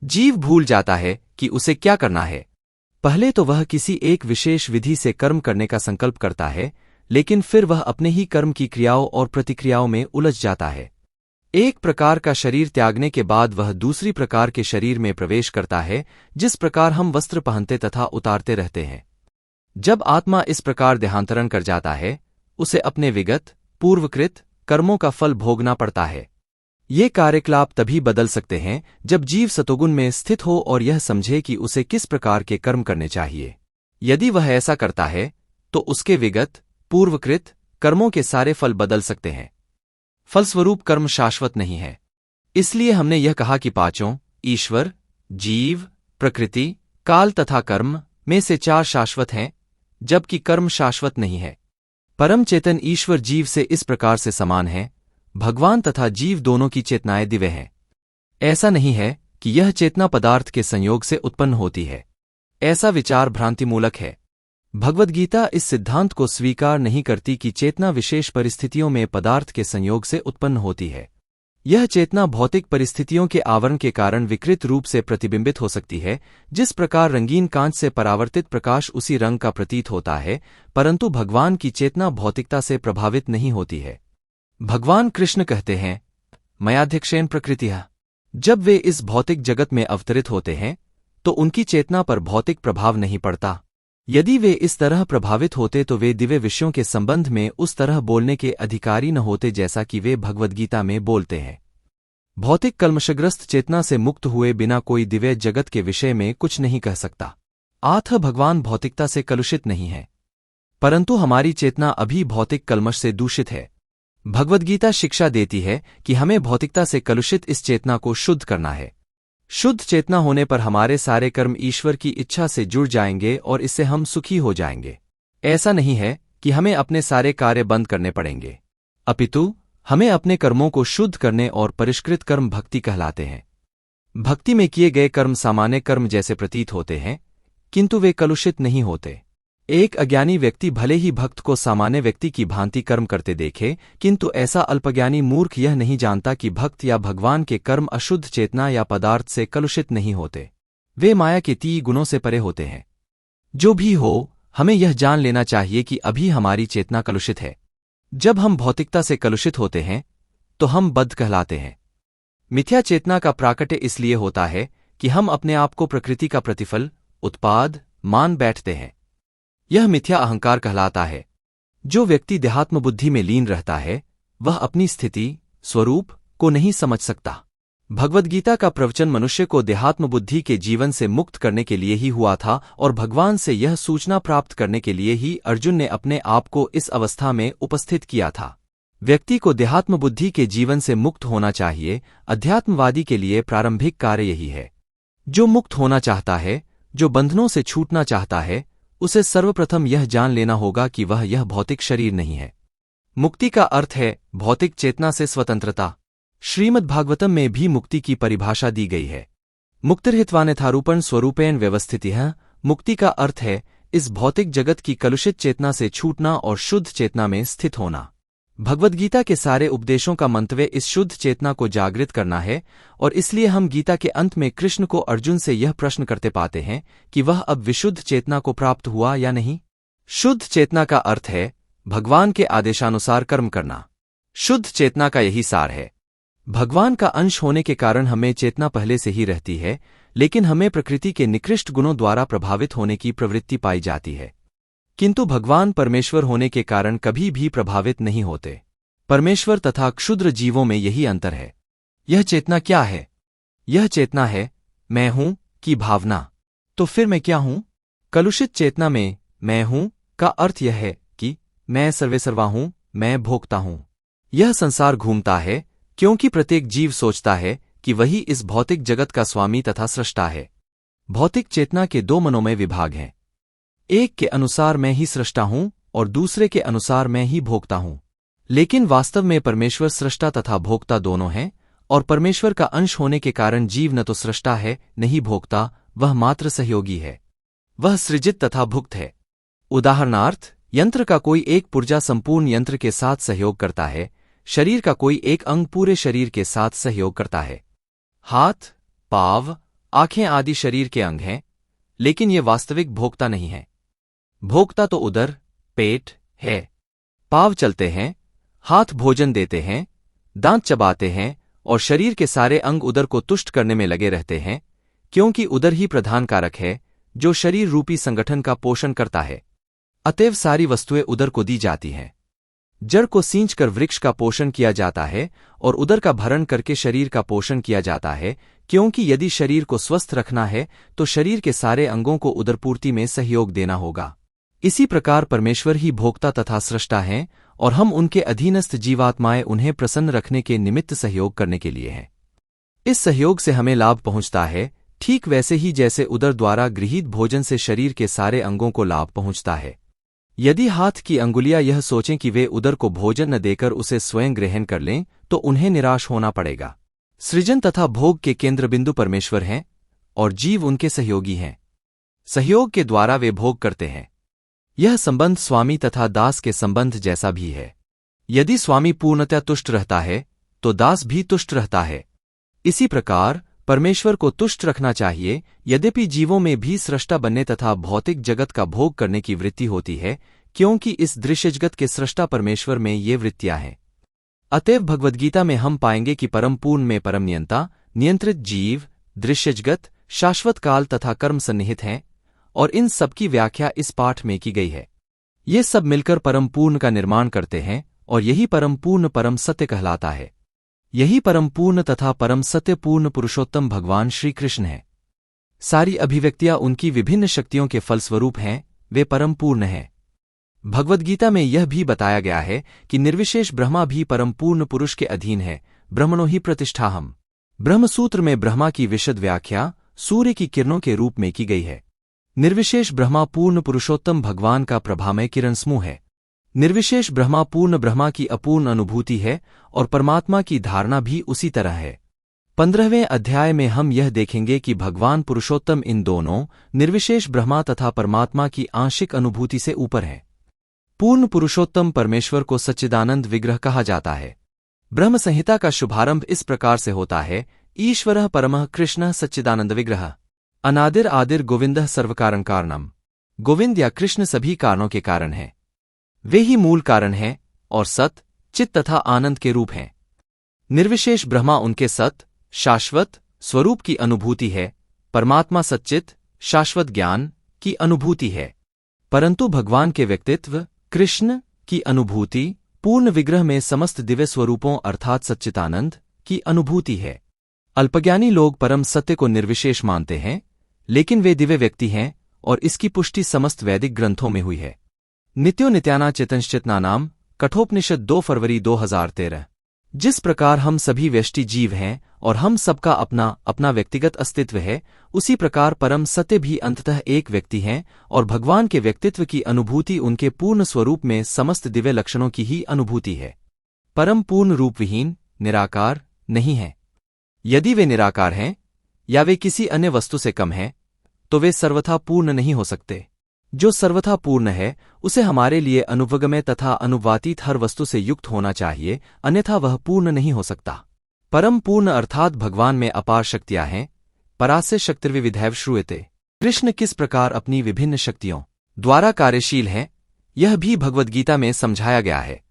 जीव भूल जाता है कि उसे क्या करना है। पहले तो वह किसी एक विशेष विधि से कर्म करने का संकल्प करता है, लेकिन फिर वह अपने ही कर्म की क्रियाओं और प्रतिक्रियाओं में उलझ जाता है। एक प्रकार का शरीर त्यागने के बाद वह दूसरी प्रकार के शरीर में प्रवेश करता है, जिस प्रकार हम वस्त्र पहनते तथा उतारते रहते हैं। जब आत्मा इस प्रकार देहांतरण कर जाता है, उसे अपने विगत पूर्वकृत कर्मों का फल भोगना पड़ता है। ये कार्यकलाप तभी बदल सकते हैं जब जीव सतोगुण में स्थित हो और यह समझे कि उसे किस प्रकार के कर्म करने चाहिए। यदि वह ऐसा करता है तो उसके विगत पूर्वकृत कर्मों के सारे फल बदल सकते हैं। फलस्वरूप कर्म शाश्वत नहीं है। इसलिए हमने यह कहा कि पांचों ईश्वर, जीव, प्रकृति, काल तथा कर्म में से चार शाश्वत हैं, जबकि कर्म शाश्वत नहीं है। परम चेतन ईश्वर जीव से इस प्रकार से समान है, भगवान तथा जीव दोनों की चेतनाएं दिव्य हैं। ऐसा नहीं है कि यह चेतना पदार्थ के संयोग से उत्पन्न होती है। ऐसा विचार भ्रांतिमूलक है। भगवद्गीता इस सिद्धांत को स्वीकार नहीं करती कि चेतना विशेष परिस्थितियों में पदार्थ के संयोग से उत्पन्न होती है। यह चेतना भौतिक परिस्थितियों के आवरण के कारण विकृत रूप से प्रतिबिंबित हो सकती है। जिस प्रकार रंगीन कांच से परावर्तित प्रकाश उसी रंग का प्रतीत होता है, परंतु भगवान की चेतना भौतिकता से प्रभावित नहीं होती है। भगवान कृष्ण कहते हैं, मयाध्यक्षेण प्रकृतिः। जब वे इस भौतिक जगत में अवतरित होते हैं तो उनकी चेतना पर भौतिक प्रभाव नहीं पड़ता। यदि वे इस तरह प्रभावित होते तो वे दिव्य विषयों के संबंध में उस तरह बोलने के अधिकारी न होते जैसा कि वे भगवद्गीता में बोलते हैं। भौतिक कल्मषग्रस्त चेतना से मुक्त हुए बिना कोई दिव्य जगत के विषय में कुछ नहीं कह सकता। आथ भगवान भौतिकता से कलुषित नहीं है, परंतु हमारी चेतना अभी भौतिक कल्मष से दूषित है। भगवद्गीता शिक्षा देती है कि हमें भौतिकता से कलुषित इस चेतना को शुद्ध करना है। शुद्ध चेतना होने पर हमारे सारे कर्म ईश्वर की इच्छा से जुड़ जाएंगे और इससे हम सुखी हो जाएंगे। ऐसा नहीं है कि हमें अपने सारे कार्य बंद करने पड़ेंगे, अपितु हमें अपने कर्मों को शुद्ध करने और परिष्कृत कर्म भक्ति कहलाते हैं। भक्ति में किए गए कर्म सामान्य कर्म जैसे प्रतीत होते हैं, किंतु वे कलुषित नहीं होते। एक अज्ञानी व्यक्ति भले ही भक्त को सामान्य व्यक्ति की भांति कर्म करते देखे, किंतु ऐसा अल्पज्ञानी मूर्ख यह नहीं जानता कि भक्त या भगवान के कर्म अशुद्ध चेतना या पदार्थ से कलुषित नहीं होते। वे माया के 3 गुणों से परे होते हैं। जो भी हो, हमें यह जान लेना चाहिए कि अभी हमारी चेतना कलुषित है। जब हम भौतिकता से कलुषित होते हैं तो हम बद्ध कहलाते हैं। मिथ्या चेतना का प्राकट्य इसलिए होता है कि हम अपने आप को प्रकृति का प्रतिफल, उत्पाद मान बैठते हैं। यह मिथ्या अहंकार कहलाता है। जो व्यक्ति देहात्म बुद्धि में लीन रहता है, वह अपनी स्थिति, स्वरूप को नहीं समझ सकता। भगवद्गीता का प्रवचन मनुष्य को देहात्म बुद्धि के जीवन से मुक्त करने के लिए ही हुआ था और भगवान से यह सूचना प्राप्त करने के लिए ही अर्जुन ने अपने आप को इस अवस्था में उपस्थित किया था। व्यक्ति को देहात्म बुद्धि के जीवन से मुक्त होना चाहिए। अध्यात्मवादी के लिए प्रारंभिक कार्य यही है। जो मुक्त होना चाहता है, जो बंधनों से छूटना चाहता है, उसे सर्वप्रथम यह जान लेना होगा कि वह यह भौतिक शरीर नहीं है। मुक्ति का अर्थ है भौतिक चेतना से स्वतंत्रता। श्रीमद्भागवतम में भी मुक्ति की परिभाषा दी गई है। मुक्तिर्हित्वान्यथारूपण स्वरूपेण व्यवस्थितिः। मुक्ति का अर्थ है इस भौतिक जगत की कलुषित चेतना से छूटना और शुद्ध चेतना में स्थित होना। भगवद्गीता के सारे उपदेशों का मंतव्य इस शुद्ध चेतना को जागृत करना है, और इसलिए हम गीता के अंत में कृष्ण को अर्जुन से यह प्रश्न करते पाते हैं कि वह अब विशुद्ध चेतना को प्राप्त हुआ या नहीं। शुद्ध चेतना का अर्थ है भगवान के आदेशानुसार कर्म करना। शुद्ध चेतना का यही सार है। भगवान का अंश होने के कारण हमें चेतना पहले से ही रहती है, लेकिन हमें प्रकृति के निकृष्ट गुणों द्वारा प्रभावित होने की प्रवृत्ति पाई जाती है। किंतु भगवान परमेश्वर होने के कारण कभी भी प्रभावित नहीं होते। परमेश्वर तथा क्षुद्र जीवों में यही अंतर है। यह चेतना क्या है? यह चेतना है मैं हूं की भावना। तो फिर मैं क्या हूं? कलुषित चेतना में मैं हूं का अर्थ यह है कि मैं सर्वेसर्वा हूं, मैं भोगता हूं। यह संसार घूमता है क्योंकि प्रत्येक जीव सोचता है कि वही इस भौतिक जगत का स्वामी तथा सृष्टा है। भौतिक चेतना के 2 मनोमय विभाग हैं। एक के अनुसार मैं ही सृष्टा हूं और दूसरे के अनुसार मैं ही भोगता हूं। लेकिन वास्तव में परमेश्वर सृष्टा तथा भोक्ता दोनों हैं, और परमेश्वर का अंश होने के कारण जीव न तो सृष्टा है न ही भोक्ता, वह मात्र सहयोगी है। वह सृजित तथा भुक्त है। उदाहरणार्थ, यंत्र का कोई एक पुर्जा संपूर्ण यंत्र के साथ सहयोग करता है, शरीर का कोई एक अंग पूरे शरीर के साथ सहयोग करता है। हाथ, पाँव, आंखें आदि शरीर के अंग हैं, लेकिन ये वास्तविक भोक्ता नहीं है। भोक्ता तो उदर, पेट है। पाँव चलते हैं, हाथ भोजन देते हैं, दांत चबाते हैं, और शरीर के सारे अंग उदर को तुष्ट करने में लगे रहते हैं, क्योंकि उदर ही प्रधान कारक है जो शरीर रूपी संगठन का पोषण करता है। अतएव सारी वस्तुएं उदर को दी जाती हैं। जड़ को सींचकर वृक्ष का पोषण किया जाता है और उदर का भरण करके शरीर का पोषण किया जाता है, क्योंकि यदि शरीर को स्वस्थ रखना है तो शरीर के सारे अंगों को उदरपूर्ति में सहयोग देना होगा। इसी प्रकार परमेश्वर ही भोक्ता तथा सृष्टा हैं और हम उनके अधीनस्थ जीवात्माएं उन्हें प्रसन्न रखने के निमित्त सहयोग करने के लिए हैं। इस सहयोग से हमें लाभ पहुंचता है, ठीक वैसे ही जैसे उदर द्वारा गृहीत भोजन से शरीर के सारे अंगों को लाभ पहुंचता है। यदि हाथ की अंगुलियां यह सोचें कि वे उदर को भोजन न देकर उसे स्वयं ग्रहण कर लें तो उन्हें निराश होना पड़ेगा। सृजन तथा भोग के केंद्र बिंदु परमेश्वर हैं और जीव उनके सहयोगी हैं। सहयोग के द्वारा वे भोग करते हैं। यह संबंध स्वामी तथा दास के संबंध जैसा भी है। यदि स्वामी पूर्णतः तुष्ट रहता है तो दास भी तुष्ट रहता है। इसी प्रकार परमेश्वर को तुष्ट रखना चाहिए, यद्यपि जीवों में भी सृष्टा बनने तथा भौतिक जगत का भोग करने की वृत्ति होती है, क्योंकि इस दृश्य जगत के सृष्टा परमेश्वर में ये वृत्तियां हैं। अतएव भगवद्गीता में हम पाएंगे कि परम पूर्ण में परम नियंता, नियंत्रित जीव, दृश्य जगत, शाश्वत काल तथा कर्म सन्निहित हैं, और इन सबकी व्याख्या इस पाठ में की गई है। ये सब मिलकर परम पूर्ण का निर्माण करते हैं और यही परम पूर्ण परम सत्य कहलाता है। यही परम पूर्ण तथा परम सत्य पूर्ण पुरुषोत्तम भगवान श्री कृष्ण हैं। सारी अभिव्यक्तियां उनकी विभिन्न शक्तियों के फलस्वरूप हैं, वे परम पूर्ण हैं। भगवद्गीता में यह भी बताया गया है कि निर्विशेष ब्रह्मा भी परम पूर्ण पुरुष के अधीन है। ब्रह्मणो ही प्रतिष्ठाहम्। ब्रह्मसूत्र में ब्रह्मा की विशद व्याख्या सूर्य की किरणों के रूप में की गई है। निर्विशेष ब्रह्मा पूर्ण पुरुषोत्तम भगवान का प्रभामय किरण समूह है। निर्विशेष ब्रह्मा पूर्ण ब्रह्मा की अपूर्ण अनुभूति है और परमात्मा की धारणा भी उसी तरह है। 15वें अध्याय में हम यह देखेंगे कि भगवान पुरुषोत्तम इन दोनों निर्विशेष ब्रह्मा तथा परमात्मा की आंशिक अनुभूति से ऊपर है। पूर्ण पुरुषोत्तम परमेश्वर को सच्चिदानंद विग्रह कहा जाता है। ब्रह्म संहिता का शुभारंभ इस प्रकार से होता है, ईश्वरः परमः कृष्णः सच्चिदानंद विग्रह। अनादिर आदिर गोविंदः सर्वकारण कारणम। गोविंद या कृष्ण सभी कारणों के कारण हैं। वे ही मूल कारण हैं और सत, चित तथा आनंद के रूप हैं। निर्विशेष ब्रह्मा उनके सत, शाश्वत स्वरूप की अनुभूति है। परमात्मा सच्चित, शाश्वत ज्ञान की अनुभूति है। परंतु भगवान के व्यक्तित्व, कृष्ण की अनुभूति पूर्ण विग्रह में समस्त दिव्य स्वरूपों अर्थात सच्चितानंद की अनुभूति है। अल्पज्ञानी लोग परम सत्य को निर्विशेष मानते हैं, लेकिन वे दिव्य व्यक्ति हैं और इसकी पुष्टि समस्त वैदिक ग्रंथों में हुई है। नित्यो नित्याना चेतनश्चेतनानाम, कठोपनिषद 2 फरवरी 2013। जिस प्रकार हम सभी व्यष्टि जीव हैं और हम सबका अपना अपना व्यक्तिगत अस्तित्व है, उसी प्रकार परम सत्य भी अंततः एक व्यक्ति हैं और भगवान के व्यक्तित्व की अनुभूति उनके पूर्ण स्वरूप में समस्त दिव्य लक्षणों की ही अनुभूति है। परम पूर्ण रूप विहीन, निराकार नहीं है। यदि वे निराकार हैं या वे किसी अन्य वस्तु से कम हैं, तो वे सर्वथा पूर्ण नहीं हो सकते। जो सर्वथा पूर्ण है उसे हमारे लिए अनुवगम्य तथा अनुवातीत हर वस्तु से युक्त होना चाहिए, अन्यथा वह पूर्ण नहीं हो सकता। परम पूर्ण अर्थात भगवान में अपार शक्तियां हैं। परास्य शक्तिर्विविधैव श्रूयते। कृष्ण किस प्रकार अपनी विभिन्न शक्तियों द्वारा कार्यशील हैं, यह भी भगवद्गीता में समझाया गया है।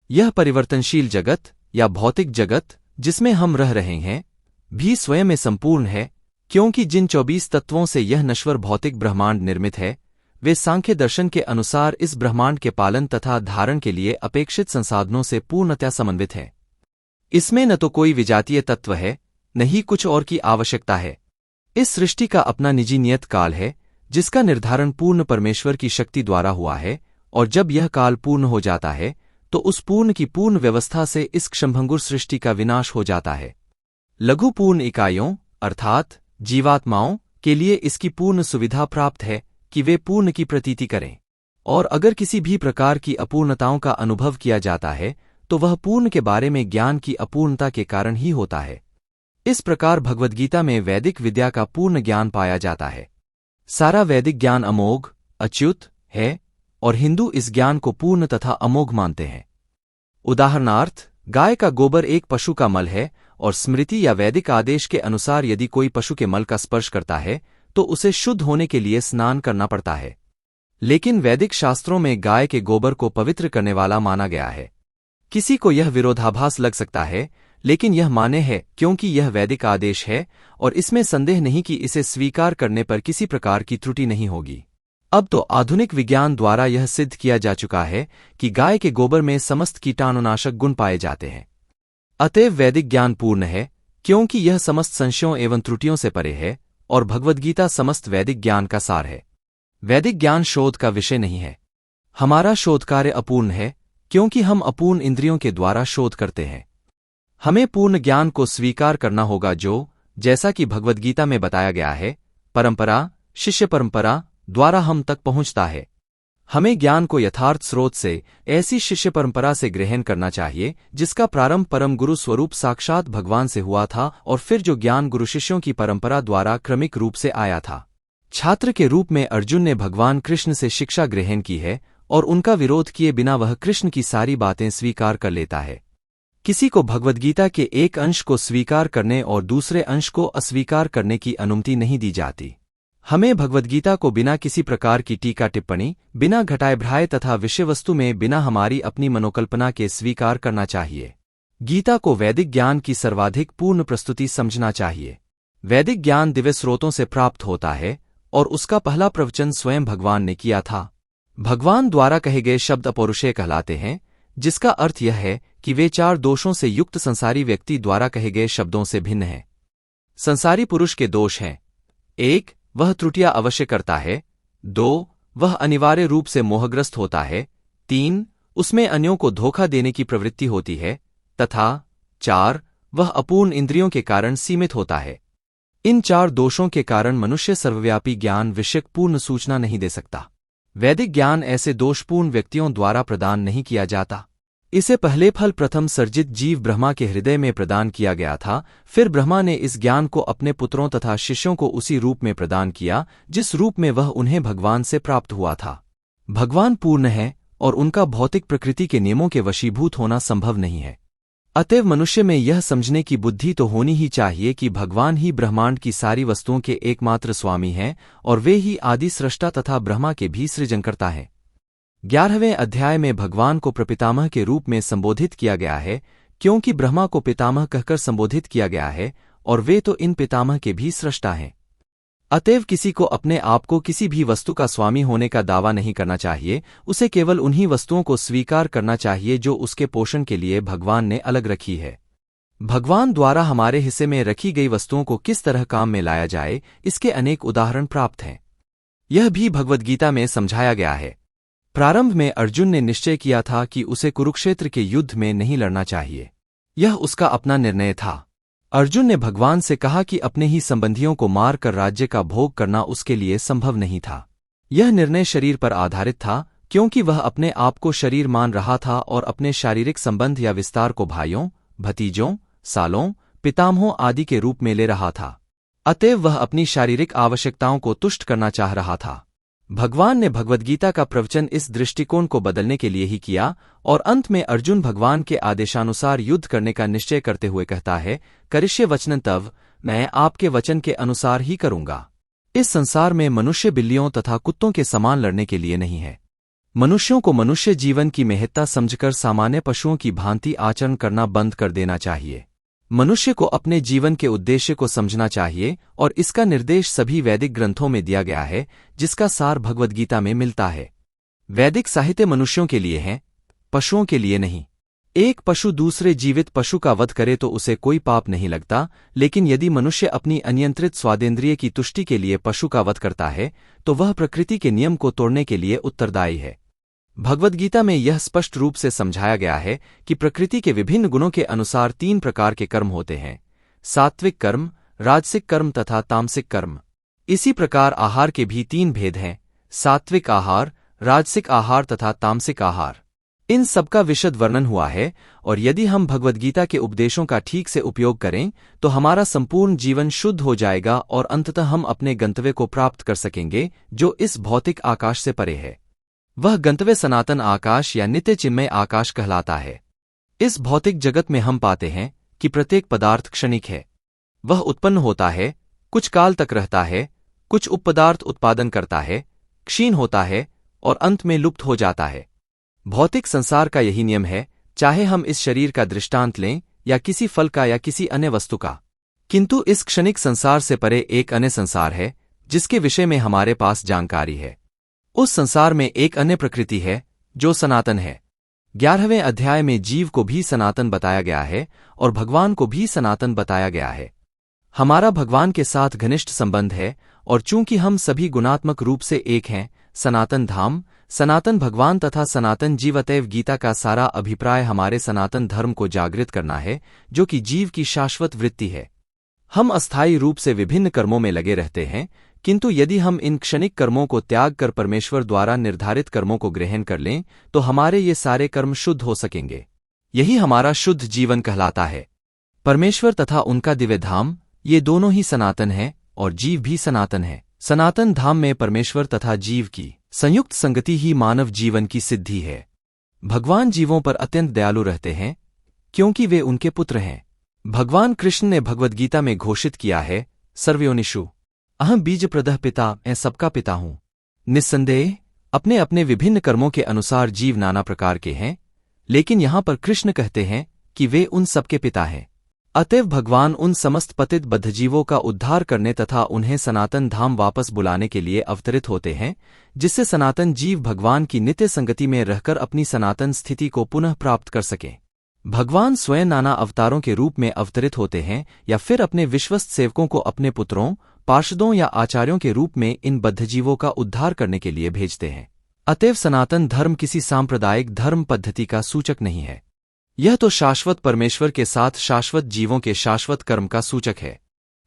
यह परिवर्तनशील जगत या भौतिक जगत जिसमें हम रह रहे हैं भी स्वयं में संपूर्ण है, क्योंकि जिन 24 तत्वों से यह नश्वर भौतिक ब्रह्मांड निर्मित है, वे सांख्य दर्शन के अनुसार इस ब्रह्मांड के पालन तथा धारण के लिए अपेक्षित संसाधनों से पूर्णतया समन्वित है। इसमें न तो कोई विजातीय तत्व है, न ही कुछ और की आवश्यकता है। इस सृष्टि का अपना निजी नियत काल है, जिसका निर्धारण पूर्ण परमेश्वर की शक्ति द्वारा हुआ है, और जब यह काल पूर्ण हो जाता है तो उस पूर्ण की पूर्ण व्यवस्था से इस क्षमभंगुर सृष्टि का विनाश हो जाता है। लघु पूर्ण इकाइयों अर्थात जीवात्माओं के लिए इसकी पूर्ण सुविधा प्राप्त है कि वे पूर्ण की प्रतीति करें, और अगर किसी भी प्रकार की अपूर्णताओं का अनुभव किया जाता है तो वह पूर्ण के बारे में ज्ञान की अपूर्णता के कारण ही होता है। इस प्रकार भगवद्गीता में वैदिक विद्या का पूर्ण ज्ञान पाया जाता है। सारा वैदिक ज्ञान अमोघ, अच्युत है और हिंदू इस ज्ञान को पूर्ण तथा अमोघ मानते हैं। उदाहरणार्थ, गाय का गोबर एक पशु का मल है और स्मृति या वैदिक आदेश के अनुसार यदि कोई पशु के मल का स्पर्श करता है तो उसे शुद्ध होने के लिए स्नान करना पड़ता है। लेकिन वैदिक शास्त्रों में गाय के गोबर को पवित्र करने वाला माना गया है। किसी को यह विरोधाभास लग सकता है, लेकिन यह मान्य है क्योंकि यह वैदिक आदेश है और इसमें संदेह नहीं कि इसे स्वीकार करने पर किसी प्रकार की त्रुटि नहीं होगी। अब तो आधुनिक विज्ञान द्वारा यह सिद्ध किया जा चुका है कि गाय के गोबर में समस्त कीटाणुनाशक गुण पाए जाते हैं। अतएव वैदिक ज्ञान पूर्ण है क्योंकि यह समस्त संशयों एवं त्रुटियों से परे है और भगवद्गीता समस्त वैदिक ज्ञान का सार है। वैदिक ज्ञान शोध का विषय नहीं है। हमारा शोध कार्य अपूर्ण है क्योंकि हम अपूर्ण इंद्रियों के द्वारा शोध करते हैं। हमें पूर्ण ज्ञान को स्वीकार करना होगा जो, जैसा कि भगवद्गीता में बताया गया है, परंपरा, शिष्य परंपरा द्वारा हम तक पहुंचता है। हमें ज्ञान को यथार्थ स्रोत से, ऐसी शिष्य परंपरा से ग्रहण करना चाहिए जिसका प्रारंभ परम गुरु स्वरूप साक्षात भगवान से हुआ था और फिर जो ज्ञान गुरु शिष्यों की परंपरा द्वारा क्रमिक रूप से आया था। छात्र के रूप में अर्जुन ने भगवान कृष्ण से शिक्षा ग्रहण की है और उनका विरोध किए बिना वह कृष्ण की सारी बातें स्वीकार कर लेता है। किसी को भगवद्गीता के एक अंश को स्वीकार करने और दूसरे अंश को अस्वीकार करने की अनुमति नहीं दी जाती। हमें भगवद्गीता को बिना किसी प्रकार की टीका टिप्पणी, बिना घटाए बढ़ाए तथा विषय वस्तु में बिना हमारी अपनी मनोकल्पना के स्वीकार करना चाहिए। गीता को वैदिक ज्ञान की सर्वाधिक पूर्ण प्रस्तुति समझना चाहिए। वैदिक ज्ञान दिव्य स्रोतों से प्राप्त होता है और उसका पहला प्रवचन स्वयं भगवान ने किया था। भगवान द्वारा कहे गए शब्द अपौरुषेय कहलाते हैं, जिसका अर्थ यह है कि वे 4 दोषों से युक्त संसारी व्यक्ति द्वारा कहे गए शब्दों से भिन्न हैं। संसारी पुरुष के दोष हैं: 1. वह त्रुटियां अवश्य करता है। 2. वह अनिवार्य रूप से मोहग्रस्त होता है। 3. उसमें अन्यों को धोखा देने की प्रवृत्ति होती है तथा 4. वह अपूर्ण इंद्रियों के कारण सीमित होता है। इन 4 दोषों के कारण मनुष्य सर्वव्यापी ज्ञान विषयक पूर्ण सूचना नहीं दे सकता। वैदिक ज्ञान ऐसे दोषपूर्ण व्यक्तियों द्वारा प्रदान नहीं किया जाता। इसे पहले फल प्रथम सर्जित जीव ब्रह्मा के हृदय में प्रदान किया गया था। फिर ब्रह्मा ने इस ज्ञान को अपने पुत्रों तथा शिष्यों को उसी रूप में प्रदान किया जिस रूप में वह उन्हें भगवान से प्राप्त हुआ था। भगवान पूर्ण है और उनका भौतिक प्रकृति के नियमों के वशीभूत होना संभव नहीं है। अतएव मनुष्य में यह समझने की बुद्धि तो होनी ही चाहिए कि भगवान ही ब्रह्मांड की सारी वस्तुओं के एकमात्र स्वामी हैं और वे ही आदि सृष्टा तथा ब्रह्मा के भी सृजनकर्ता हैं। 11वें अध्याय में भगवान को प्रपितामह के रूप में संबोधित किया गया है क्योंकि ब्रह्मा को पितामह कहकर संबोधित किया गया है और वे तो इन पितामह के भी सृष्टा हैं। अतएव किसी को अपने आप को किसी भी वस्तु का स्वामी होने का दावा नहीं करना चाहिए। उसे केवल उन्हीं वस्तुओं को स्वीकार करना चाहिए जो उसके पोषण के लिए भगवान ने अलग रखी है। भगवान द्वारा हमारे हिस्से में रखी गई वस्तुओं को किस तरह काम में लाया जाए, इसके अनेक उदाहरण प्राप्त हैं। यह भी भगवद्गीता में समझाया गया है। प्रारंभ में अर्जुन ने निश्चय किया था कि उसे कुरुक्षेत्र के युद्ध में नहीं लड़ना चाहिए। यह उसका अपना निर्णय था। अर्जुन ने भगवान से कहा कि अपने ही संबंधियों को मार कर राज्य का भोग करना उसके लिए संभव नहीं था। यह निर्णय शरीर पर आधारित था क्योंकि वह अपने आप को शरीर मान रहा था और अपने शारीरिक संबंध या विस्तार को भाइयों, भतीजों, सालों, पितामहों आदि के रूप में ले रहा था। अतएव वह अपनी शारीरिक आवश्यकताओं को तुष्ट करना चाह रहा था। भगवान ने भगवद्गीता का प्रवचन इस दृष्टिकोण को बदलने के लिए ही किया और अंत में अर्जुन भगवान के आदेशानुसार युद्ध करने का निश्चय करते हुए कहता है, करिष्ये वचनं तव, मैं आपके वचन के अनुसार ही करूंगा। इस संसार में मनुष्य बिल्लियों तथा कुत्तों के समान लड़ने के लिए नहीं है। मनुष्यों को मनुष्य जीवन की महत्ता समझकर सामान्य पशुओं की भांति आचरण करना बंद कर देना चाहिए। मनुष्य को अपने जीवन के उद्देश्य को समझना चाहिए और इसका निर्देश सभी वैदिक ग्रंथों में दिया गया है, जिसका सार भगवद्गीता में मिलता है। वैदिक साहित्य मनुष्यों के लिए है, पशुओं के लिए नहीं। एक पशु दूसरे जीवित पशु का वध करे तो उसे कोई पाप नहीं लगता, लेकिन यदि मनुष्य अपनी अनियंत्रित स्वादेंद्रिय की तुष्टि के लिए पशु का वध करता है तो वह प्रकृति के नियम को तोड़ने के लिए उत्तरदायी है। भगवद्गीता में यह स्पष्ट रूप से समझाया गया है कि प्रकृति के विभिन्न गुणों के अनुसार 3 प्रकार के कर्म होते हैं: सात्विक कर्म, राजसिक कर्म तथा तामसिक कर्म। इसी प्रकार आहार के भी 3 भेद हैं: सात्विक आहार, राजसिक आहार तथा तामसिक आहार। इन सबका विशद वर्णन हुआ है और यदि हम भगवद्गीता के उपदेशों का ठीक से उपयोग करें तो हमारा संपूर्ण जीवन शुद्ध हो जाएगा और अंततः हम अपने गंतव्य को प्राप्त कर सकेंगे, जो इस भौतिक आकाश से परे है। वह गंतव्य सनातन आकाश या नित्य चिन्मय आकाश कहलाता है। इस भौतिक जगत में हम पाते हैं कि प्रत्येक पदार्थ क्षणिक है। वह उत्पन्न होता है, कुछ काल तक रहता है, कुछ उपपदार्थ उत्पादन करता है, क्षीण होता है और अंत में लुप्त हो जाता है। भौतिक संसार का यही नियम है। चाहे हम इस शरीर का दृष्टांत लें, या किसी फल का या किसी अन्य वस्तु का। किंतु इस क्षणिक संसार से परे एक अन्य संसार है जिसके विषय में हमारे पास जानकारी है। उस संसार में एक अन्य प्रकृति है जो सनातन है। 11वें अध्याय में जीव को भी सनातन बताया गया है और भगवान को भी सनातन बताया गया है। हमारा भगवान के साथ घनिष्ठ संबंध है और चूंकि हम सभी गुणात्मक रूप से एक हैं, सनातन धाम, सनातन भगवान तथा सनातन जीव, अतएव गीता का सारा अभिप्राय हमारे सनातन धर्म को जागृत करना है जो कि जीव की शाश्वत वृत्ति है। हम अस्थायी रूप से विभिन्न कर्मों में लगे रहते हैं, किंतु यदि हम इन क्षणिक कर्मों को त्याग कर परमेश्वर द्वारा निर्धारित कर्मों को ग्रहण कर लें तो हमारे ये सारे कर्म शुद्ध हो सकेंगे। यही हमारा शुद्ध जीवन कहलाता है। परमेश्वर तथा उनका दिव्य धाम, ये दोनों ही सनातन हैं और जीव भी सनातन है। सनातन धाम में परमेश्वर तथा जीव की संयुक्त संगति ही मानव जीवन की सिद्धि है। भगवान जीवों पर अत्यंत दयालु रहते हैं क्योंकि वे उनके पुत्र हैं। भगवान कृष्ण ने भगवद्गीता में घोषित किया है, सर्वयोनिषु अहं बीज प्रदः पिता, मैं सबका पिता हूं। निस्संदेह अपने अपने विभिन्न कर्मों के अनुसार जीव नाना प्रकार के हैं, लेकिन यहां पर कृष्ण कहते हैं कि वे उन सबके पिता हैं। अतएव भगवान उन समस्त पतित बद्धजीवों का उद्धार करने तथा उन्हें सनातन धाम वापस बुलाने के लिए अवतरित होते हैं, जिससे सनातन जीव भगवान की नित्य संगति में रहकर अपनी सनातन स्थिति को पुनः प्राप्त कर सकें। भगवान स्वयं नाना अवतारों के रूप में अवतरित होते हैं या फिर अपने विश्वस्त सेवकों को अपने पुत्रों, पार्षदों या आचार्यों के रूप में इन बद्धजीवों का उद्धार करने के लिए भेजते हैं। अतएव सनातन धर्म किसी सांप्रदायिक धर्म पद्धति का सूचक नहीं है। यह तो शाश्वत परमेश्वर के साथ शाश्वत जीवों के शाश्वत कर्म का सूचक है।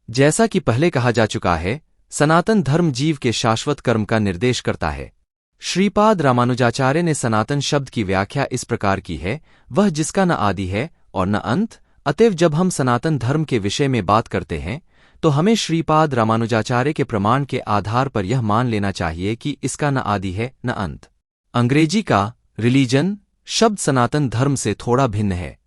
जैसा कि पहले कहा जा चुका है, सनातन धर्म जीव के शाश्वत कर्म का निर्देश करता है। श्रीपाद रामानुजाचार्य ने सनातन शब्द की व्याख्या इस प्रकार की है, वह जिसका न आदि है और न अंत। अतएव जब हम सनातन धर्म के विषय में बात करते हैं तो हमें श्रीपाद रामानुजाचार्य के प्रमाण के आधार पर यह मान लेना चाहिए कि इसका न आदि है न अंत। अंग्रेजी का रिलीजन शब्द सनातन धर्म से थोड़ा भिन्न है।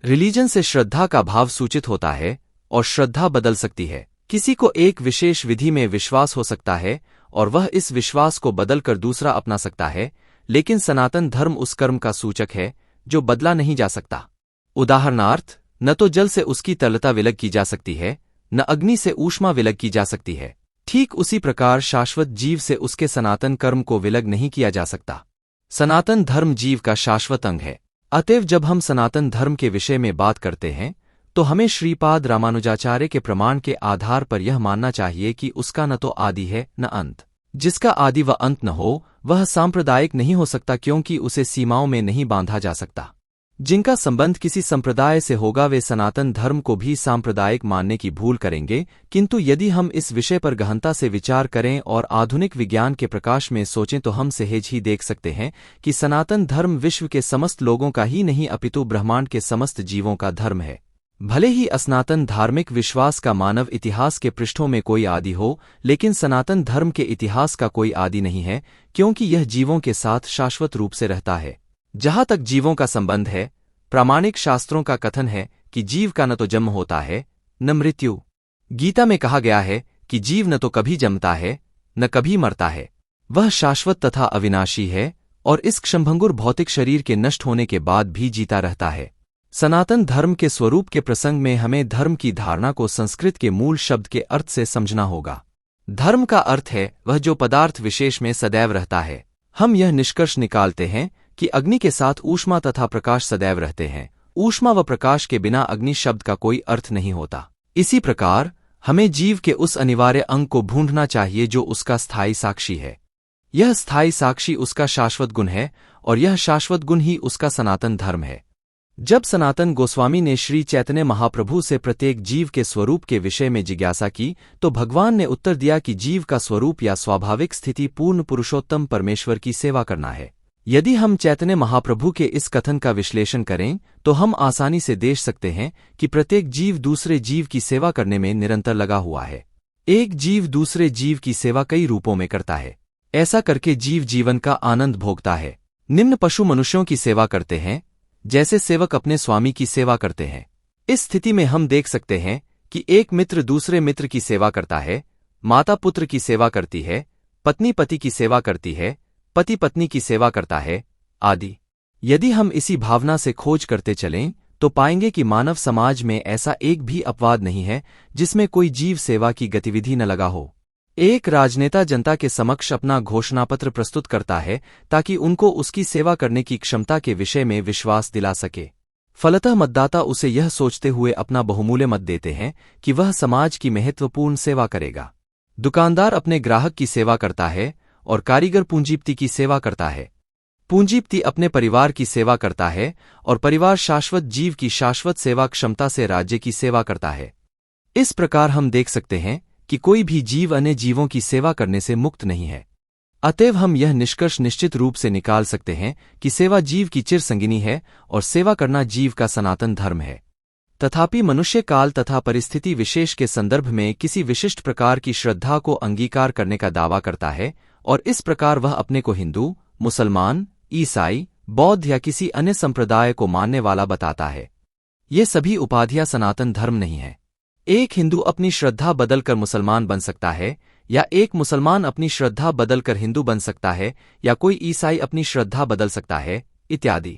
रिलीजन से श्रद्धा का भाव सूचित होता है और श्रद्धा बदल सकती है। किसी को एक विशेष विधि में विश्वास हो सकता है और वह इस विश्वास को बदलकर दूसरा अपना सकता है, लेकिन सनातन धर्म उस कर्म का सूचक है जो बदला नहीं जा सकता। उदाहरणार्थ, न तो जल से उसकी तरलता विलग की जा सकती है, न अग्नि से ऊष्मा विलग की जा सकती है। ठीक उसी प्रकार शाश्वत जीव से उसके सनातन कर्म को विलग नहीं किया जा सकता। सनातन धर्म जीव का शाश्वत अंग है। अतएव जब हम सनातन धर्म के विषय में बात करते हैं तो हमें श्रीपाद रामानुजाचार्य के प्रमाण के आधार पर यह मानना चाहिए कि उसका न तो आदि है न अंत। जिसका आदि व अंत न हो वह सांप्रदायिक नहीं हो सकता, क्योंकि उसे सीमाओं में नहीं बांधा जा सकता। जिनका संबंध किसी संप्रदाय से होगा वे सनातन धर्म को भी सांप्रदायिक मानने की भूल करेंगे, किंतु यदि हम इस विषय पर गहनता से विचार करें और आधुनिक विज्ञान के प्रकाश में सोचें तो हम सहज ही देख सकते हैं कि सनातन धर्म विश्व के समस्त लोगों का ही नहीं अपितु ब्रह्मांड के समस्त जीवों का धर्म है। भले ही असनातन धार्मिक विश्वास का मानव इतिहास के पृष्ठों में कोई आदि हो, लेकिन सनातन धर्म के इतिहास का कोई आदि नहीं है, क्योंकि यह जीवों के साथ शाश्वत रूप से रहता है। जहां तक जीवों का संबंध है, प्रामाणिक शास्त्रों का कथन है कि जीव का न तो जन्म होता है न मृत्यु। गीता में कहा गया है कि जीव न तो कभी जन्मता है न कभी मरता है, वह शाश्वत तथा अविनाशी है और इस क्षणभंगुर भौतिक शरीर के नष्ट होने के बाद भी जीता रहता है। सनातन धर्म के स्वरूप के प्रसंग में हमें धर्म की धारणा को संस्कृत के मूल शब्द के अर्थ से समझना होगा। धर्म का अर्थ है वह जो पदार्थ विशेष में सदैव रहता है। हम यह निष्कर्ष निकालते हैं कि अग्नि के साथ ऊष्मा तथा प्रकाश सदैव रहते हैं। ऊष्मा व प्रकाश के बिना अग्नि शब्द का कोई अर्थ नहीं होता। इसी प्रकार हमें जीव के उस अनिवार्य अंग को ढूंढना चाहिए जो उसका स्थायी साक्षी है। यह स्थायी साक्षी उसका शाश्वत गुण है और यह शाश्वत गुण ही उसका सनातन धर्म है। जब सनातन गोस्वामी ने श्री चैतन्य महाप्रभु से प्रत्येक जीव के स्वरूप के विषय में जिज्ञासा की तो भगवान ने उत्तर दिया कि जीव का स्वरूप या स्वाभाविक स्थिति पूर्ण पुरुषोत्तम परमेश्वर की सेवा करना है। यदि हम चैतन्य महाप्रभु के इस कथन का विश्लेषण करें तो हम आसानी से देख सकते हैं कि प्रत्येक जीव दूसरे जीव की सेवा करने में निरंतर लगा हुआ है। एक जीव दूसरे जीव की सेवा कई रूपों में करता है। ऐसा करके जीव जीवन का आनंद भोगता है। निम्न पशु मनुष्यों की सेवा करते हैं जैसे सेवक अपने स्वामी की सेवा करते हैं। इस स्थिति में हम देख सकते हैं कि एक मित्र दूसरे मित्र की सेवा करता है, माता पुत्र की सेवा करती है, पत्नी पति की सेवा करती है, पति पत्नी की सेवा करता है आदि। यदि हम इसी भावना से खोज करते चलें तो पाएंगे कि मानव समाज में ऐसा एक भी अपवाद नहीं है जिसमें कोई जीव सेवा की गतिविधि न लगा हो। एक राजनेता जनता के समक्ष अपना घोषणापत्र प्रस्तुत करता है ताकि उनको उसकी सेवा करने की क्षमता के विषय में विश्वास दिला सके। फलतः मतदाता उसे यह सोचते हुए अपना बहुमूल्य मत देते हैं कि वह समाज की महत्वपूर्ण सेवा करेगा। दुकानदार अपने ग्राहक की सेवा करता है और कारीगर पूंजीपति की सेवा करता है। पूंजीपति अपने परिवार की सेवा करता है और परिवार शाश्वत जीव की शाश्वत सेवा क्षमता से राज्य की सेवा करता है। इस प्रकार हम देख सकते हैं कि कोई भी जीव अन्य जीवों की सेवा करने से मुक्त नहीं है। अतएव हम यह निष्कर्ष निश्चित रूप से निकाल सकते हैं कि सेवा जीव की चिर संगिनी है और सेवा करना जीव का सनातन धर्म है। तथापि मनुष्य काल तथा परिस्थिति विशेष के संदर्भ में किसी विशिष्ट प्रकार की श्रद्धा को अंगीकार करने का दावा करता है और इस प्रकार वह अपने को हिंदू, मुसलमान, ईसाई, बौद्ध या किसी अन्य संप्रदाय को मानने वाला बताता है। ये सभी उपाधियां सनातन धर्म नहीं है। एक हिंदू अपनी श्रद्धा बदलकर मुसलमान बन सकता है, या एक मुसलमान अपनी श्रद्धा बदलकर हिंदू बन सकता है, या कोई ईसाई अपनी श्रद्धा बदल सकता है, इत्यादि।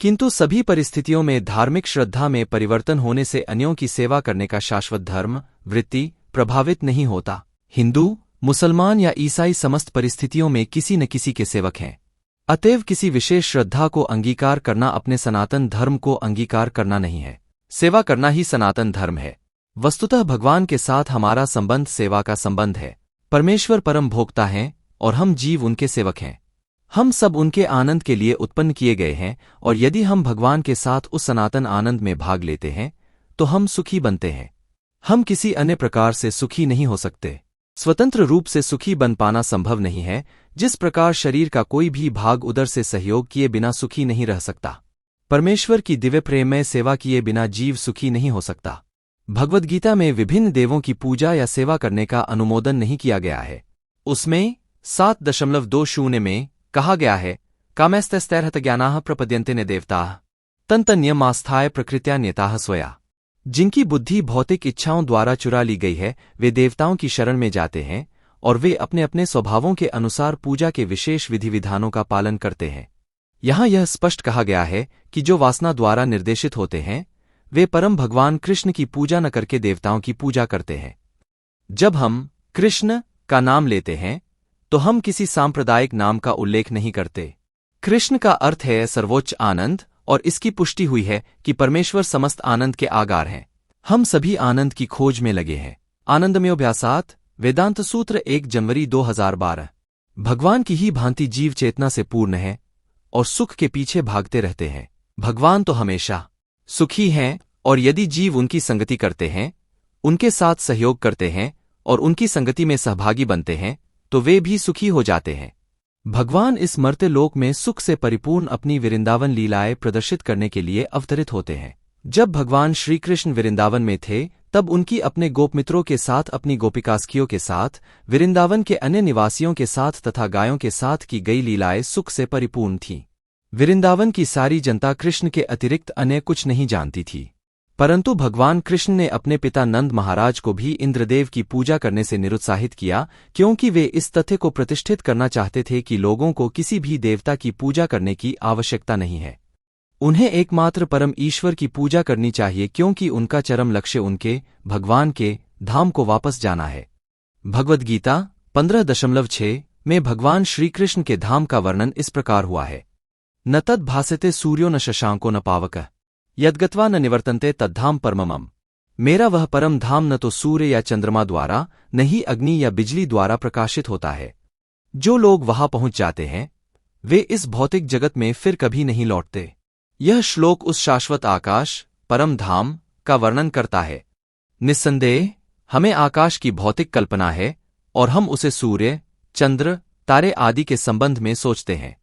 किंतु सभी परिस्थितियों में धार्मिक श्रद्धा में परिवर्तन होने से अन्यों की सेवा करने का शाश्वत धर्म, वृत्ति प्रभावित नहीं होता। हिंदू, मुसलमान या ईसाई समस्त परिस्थितियों में किसी न किसी के सेवक हैं। अतएव किसी विशेष श्रद्धा को अंगीकार करना अपने सनातन धर्म को अंगीकार करना नहीं है। सेवा करना ही सनातन धर्म है। वस्तुतः भगवान के साथ हमारा संबंध सेवा का संबंध है। परमेश्वर परम भोक्ता हैं और हम जीव उनके सेवक हैं। हम सब उनके आनंद के लिए उत्पन्न किए गए हैं और यदि हम भगवान के साथ उस सनातन आनंद में भाग लेते हैं तो हम सुखी बनते हैं। हम किसी अन्य प्रकार से सुखी नहीं हो सकते। स्वतंत्र रूप से सुखी बन पाना संभव नहीं है। जिस प्रकार शरीर का कोई भी भाग उदर से सहयोग किए बिना सुखी नहीं रह सकता, परमेश्वर की दिव्य प्रेममय सेवा किए बिना जीव सुखी नहीं हो सकता। भगवद गीता में विभिन्न देवों की पूजा या सेवा करने का अनुमोदन नहीं किया गया है। उसमें 7.20 में कहा गया है, कामैस्तैस्तैर्हत ज्ञानाः प्रपद्यन्ते न देवताः तन्तन्यमास्थाय प्रकृत्या न्यताः स्वया। जिनकी बुद्धि भौतिक इच्छाओं द्वारा चुरा ली गई है वे देवताओं की शरण में जाते हैं और वे अपने अपने स्वभावों के अनुसार पूजा के विशेष विधि विधानों का पालन करते हैं। यहाँ यह स्पष्ट कहा गया है कि जो वासना द्वारा निर्देशित होते हैं वे परम भगवान कृष्ण की पूजा न करके देवताओं की पूजा करते हैं। जब हम कृष्ण का नाम लेते हैं तो हम किसी सांप्रदायिक नाम का उल्लेख नहीं करते। कृष्ण का अर्थ है सर्वोच्च आनंद और इसकी पुष्टि हुई है कि परमेश्वर समस्त आनंद के आगार हैं। हम सभी आनंद की खोज में लगे हैं। आनंदमयोभ्यासात् वेदांत सूत्र 1 जनवरी 2012। भगवान की ही भांति जीव चेतना से पूर्ण है और सुख के पीछे भागते रहते हैं। भगवान तो हमेशा सुखी हैं और यदि जीव उनकी संगति करते हैं, उनके साथ सहयोग करते हैं और उनकी संगति में सहभागी बनते हैं तो वे भी सुखी हो जाते हैं। भगवान इस मर्त्य लोक में सुख से परिपूर्ण अपनी वृंदावन लीलाएं प्रदर्शित करने के लिए अवतरित होते हैं। जब भगवान श्री कृष्ण वृंदावन में थे तब उनकी अपने गोपमित्रों के साथ, अपनी गोपिकास्कियों के साथ, वृंदावन के अन्य निवासियों के साथ तथा गायों के साथ की गई लीलाएं सुख से परिपूर्ण थीं। वृंदावन की सारी जनता कृष्ण के अतिरिक्त अन्य कुछ नहीं जानती थी, परंतु भगवान कृष्ण ने अपने पिता नंद महाराज को भी इंद्रदेव की पूजा करने से निरुत्साहित किया, क्योंकि वे इस तथ्य को प्रतिष्ठित करना चाहते थे कि लोगों को किसी भी देवता की पूजा करने की आवश्यकता नहीं है। उन्हें एकमात्र परम ईश्वर की पूजा करनी चाहिए, क्योंकि उनका चरम लक्ष्य उनके भगवान के धाम को वापस जाना है। भगवद गीता 15.6 में भगवान श्री कृष्ण के धाम का वर्णन इस प्रकार हुआ है, न तद् भासते सूर्यो न शशांको न पावकः यद्गत्वा न निवर्तन्ते तद्धाम परममम्। मेरा वह परम धाम न तो सूर्य या चंद्रमा द्वारा, न ही अग्नि या बिजली द्वारा प्रकाशित होता है। जो लोग वहां पहुंच जाते हैं वे इस भौतिक जगत में फिर कभी नहीं लौटते। यह श्लोक उस शाश्वत आकाश, परम धाम का वर्णन करता है। निस्संदेह हमें आकाश की भौतिक कल्पना है और हम उसे सूर्य, चंद्र, तारे आदि के संबंध में सोचते हैं,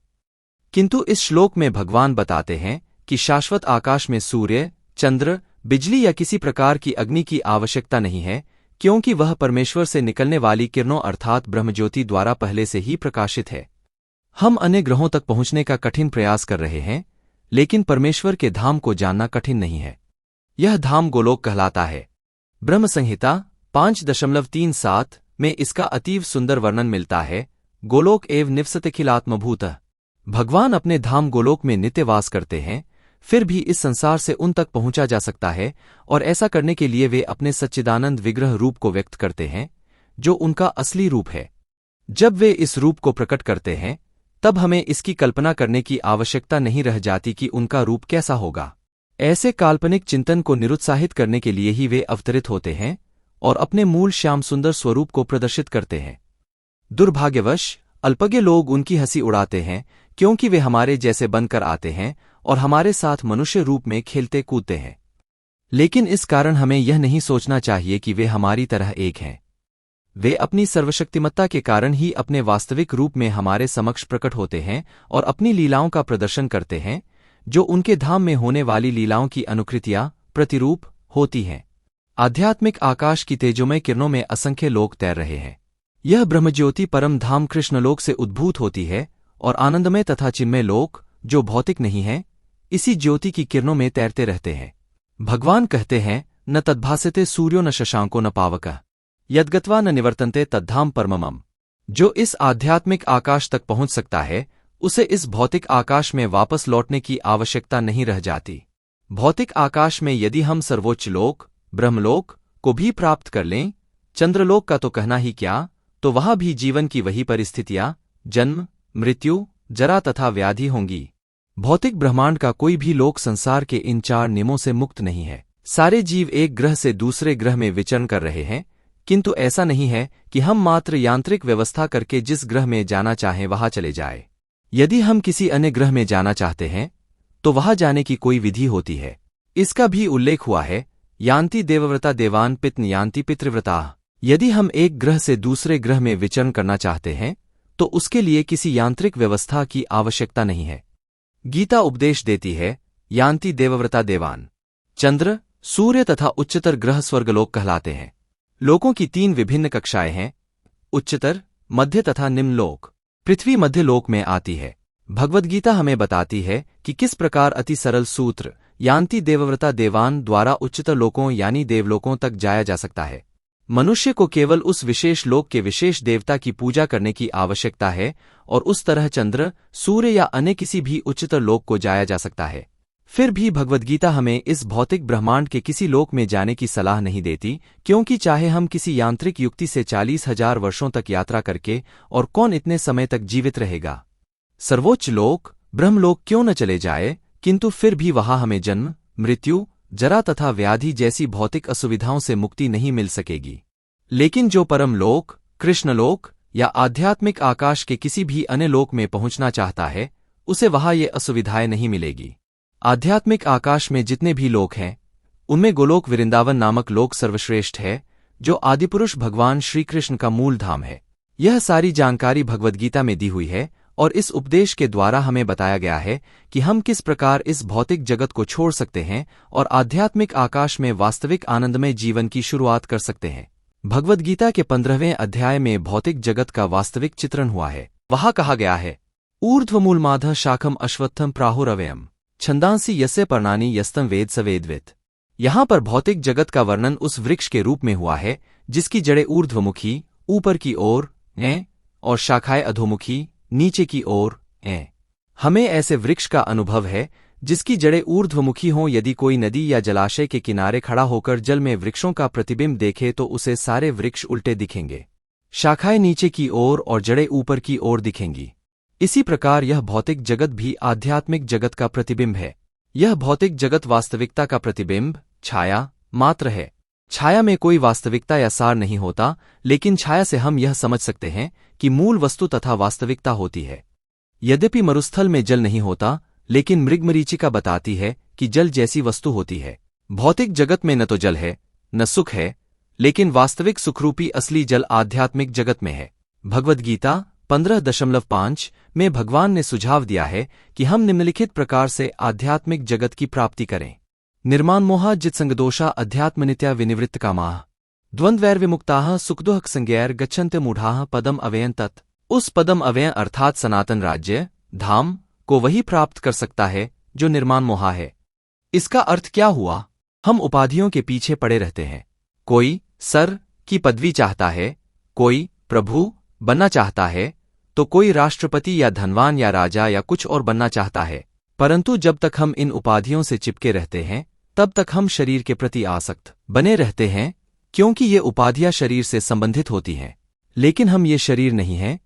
किंतु इस श्लोक में भगवान बताते हैं कि शाश्वत आकाश में सूर्य, चंद्र, बिजली या किसी प्रकार की अग्नि की आवश्यकता नहीं है, क्योंकि वह परमेश्वर से निकलने वाली किरणों अर्थात ब्रह्मज्योति द्वारा पहले से ही प्रकाशित है। हम अन्य ग्रहों तक पहुंचने का कठिन प्रयास कर रहे हैं, लेकिन परमेश्वर के धाम को जानना कठिन नहीं है। यह धाम गोलोक कहलाता है। ब्रह्म संहिता 5.37 में इसका अतीव सुंदर वर्णन मिलता है। गोलोक एव निवसते खिलात्मभूतः। भगवान अपने धाम गोलोक में नित्य वास करते हैं, फिर भी इस संसार से उन तक पहुंचा जा सकता है, और ऐसा करने के लिए वे अपने सच्चिदानंद विग्रह रूप को व्यक्त करते हैं, जो उनका असली रूप है। जब वे इस रूप को प्रकट करते हैं, तब हमें इसकी कल्पना करने की आवश्यकता नहीं रह जाती कि उनका रूप कैसा होगा। ऐसे काल्पनिक चिंतन को निरुत्साहित करने के लिए ही वे अवतरित होते हैं और अपने मूल श्याम सुंदर स्वरूप को प्रदर्शित करते हैं। दुर्भाग्यवश अल्पज्ञ लोग उनकी हंसी उड़ाते हैं, क्योंकि वे हमारे जैसे बनकर आते हैं और हमारे साथ मनुष्य रूप में खेलते कूदते हैं। लेकिन इस कारण हमें यह नहीं सोचना चाहिए कि वे हमारी तरह एक हैं। वे अपनी सर्वशक्तिमत्ता के कारण ही अपने वास्तविक रूप में हमारे समक्ष प्रकट होते हैं और अपनी लीलाओं का प्रदर्शन करते हैं, जो उनके धाम में होने वाली लीलाओं की अनुकृतियां प्रतिरूप होती हैं। आध्यात्मिक आकाश की तेजोमय किरणों में असंख्य लोक तैर रहे हैं। यह ब्रह्मज्योति परम धाम कृष्णलोक से उद्भूत होती है, और आनंदमय तथा चिन्मय लोक, जो भौतिक नहीं है, इसी ज्योति की किरणों में तैरते रहते हैं। भगवान कहते हैं, न तद्भासते सूर्यो न शशांको न पावकः यद्गत्वा न निवर्तन्ते तद्धाम परममम्। जो इस आध्यात्मिक आकाश तक पहुंच सकता है, उसे इस भौतिक आकाश में वापस लौटने की आवश्यकता नहीं रह जाती। भौतिक आकाश में यदि हम सर्वोच्च लोक ब्रह्मलोक को भी प्राप्त कर लें, चंद्रलोक का तो कहना ही क्या, तो वहां भी जीवन की वही परिस्थितियां, जन्म मृत्यु जरा तथा व्याधि होंगी। भौतिक ब्रह्मांड का कोई भी लोक संसार के इन 4 नियमों से मुक्त नहीं है। सारे जीव एक ग्रह से दूसरे ग्रह में विचरण कर रहे हैं, किंतु ऐसा नहीं है कि हम मात्र यांत्रिक व्यवस्था करके जिस ग्रह में जाना चाहें वहां चले जाए। यदि हम किसी अन्य ग्रह में जाना चाहते हैं, तो वहां जाने की कोई विधि होती है। इसका भी उल्लेख हुआ है, यान्ति देवव्रता देवान पितृ यान्ति पितृव्रताः। यदि हम एक ग्रह से दूसरे ग्रह में विचरण करना चाहते हैं, तो उसके लिए किसी यांत्रिक व्यवस्था की आवश्यकता नहीं है। गीता उपदेश देती है, यान्ति देवव्रता देवान। चंद्र सूर्य तथा उच्चतर ग्रह स्वर्गलोक कहलाते हैं। लोकों की 3 विभिन्न कक्षाएं हैं, उच्चतर, मध्य तथा निम्न लोक। पृथ्वी मध्य लोक में आती है। भगवद्गीता हमें बताती है कि किस प्रकार अति सरल सूत्र यान्ति देवव्रता देवान द्वारा उच्चतर लोकों यानी देवलोकों तक जाया जा सकता है। मनुष्य को केवल उस विशेष लोक के विशेष देवता की पूजा करने की आवश्यकता है, और उस तरह चंद्र सूर्य या अन्य किसी भी उच्चतर लोक को जाया जा सकता है। फिर भी भगवद्गीता हमें इस भौतिक ब्रह्मांड के किसी लोक में जाने की सलाह नहीं देती, क्योंकि चाहे हम किसी यांत्रिक युक्ति से 40,000 वर्षों तक यात्रा करके, और कौन इतने समय तक जीवित रहेगा, सर्वोच्च लोक ब्रह्मलोक क्यों न चले जाए, किंतु फिर भी वहां हमें जन्म मृत्यु जरा तथा व्याधि जैसी भौतिक असुविधाओं से मुक्ति नहीं मिल सकेगी। लेकिन जो परम लोक कृष्णलोक या आध्यात्मिक आकाश के किसी भी अन्य लोक में पहुंचना चाहता है, उसे वहां ये असुविधाएं नहीं मिलेगी। आध्यात्मिक आकाश में जितने भी लोक हैं, उनमें गोलोक वृंदावन नामक लोक सर्वश्रेष्ठ है, जो आदिपुरुष भगवान श्री कृष्ण का मूल धाम है। यह सारी जानकारी भगवद्गीता में दी हुई है, और इस उपदेश के द्वारा हमें बताया गया है कि हम किस प्रकार इस भौतिक जगत को छोड़ सकते हैं और आध्यात्मिक आकाश में वास्तविक आनंदमय जीवन की शुरुआत कर सकते हैं। भगवद्गीता के 15वें अध्याय में भौतिक जगत का वास्तविक चित्रण हुआ है। वहां कहा गया है, ऊर्ध्वमूलमाधः शाखम अश्वत्थम प्राहुरव्ययम् छंदांसि यस्य पर्णानि यस्तम वेद स वेदवित्। यहां पर भौतिक जगत का वर्णन उस वृक्ष के रूप में हुआ है जिसकी जड़ें ऊर्ध्वमुखी ऊपर की ओर हैं और शाखाएं अधोमुखी नीचे की ओर हैं। हमें ऐसे वृक्ष का अनुभव है जिसकी जड़ें ऊर्ध्वमुखी हों। यदि कोई नदी या जलाशय के किनारे खड़ा होकर जल में वृक्षों का प्रतिबिंब देखे तो उसे सारे वृक्ष उल्टे दिखेंगे, शाखाएं नीचे की ओर और जड़ें ऊपर की ओर दिखेंगी। इसी प्रकार यह भौतिक जगत भी आध्यात्मिक जगत का प्रतिबिंब है। यह भौतिक जगत वास्तविकता का प्रतिबिंब छाया मात्र है। छाया में कोई वास्तविकता या सार नहीं होता, लेकिन छाया से हम यह समझ सकते हैं कि मूल वस्तु तथा वास्तविकता होती है। यद्यपि मरुस्थल में जल नहीं होता, लेकिन मृगमरीचिका बताती है कि जल जैसी वस्तु होती है। भौतिक जगत में न तो जल है न सुख है, लेकिन वास्तविक सुखरूपी असली जल आध्यात्मिक जगत में है। भगवद्गीता 15.5 में भगवान ने सुझाव दिया है कि हम निम्नलिखित प्रकार से आध्यात्मिक जगत की प्राप्ति करें। निर्माणमोहा जित्संगदोषा अध्यात्मनित्या विनिवृत्त कामाः द्वंद्वैर्विमुक्ताः सुखदुःख संज्ञैर गच्छन्ते मूढ़ाः पदम अव्ययं तत्। उस पदम अव्यय अर्थात सनातन राज्य धाम को वही प्राप्त कर सकता है जो निर्माण मोहा है। इसका अर्थ क्या हुआ? हम उपाधियों के पीछे पड़े रहते हैं। कोई सर की पदवी चाहता है, कोई प्रभु बनना चाहता है, तो कोई राष्ट्रपति या धनवान या राजा या कुछ और बनना चाहता है। परंतु जब तक हम इन उपाधियों से चिपके रहते हैं तब तक हम शरीर के प्रति आसक्त बने रहते हैं, क्योंकि ये उपाधियां शरीर से संबंधित होती हैं। लेकिन हम ये शरीर नहीं हैं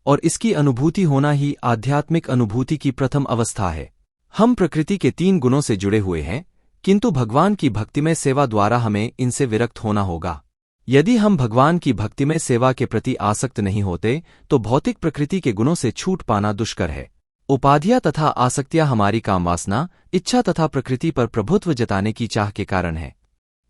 और इसकी अनुभूति होना ही आध्यात्मिक अनुभूति की प्रथम अवस्था है। हम प्रकृति के 3 गुणों से जुड़े हुए हैं, किंतु भगवान की भक्तिमय सेवा द्वारा हमें इनसे विरक्त होना होगा। यदि हम भगवान की भक्तिमय सेवा के प्रति आसक्त नहीं होते तो भौतिक प्रकृति के गुणों से छूट पाना दुष्कर है। उपाधियां तथा आसक्तियां हमारी कामवासना, इच्छा तथा प्रकृति पर प्रभुत्व जताने की चाह के कारण है।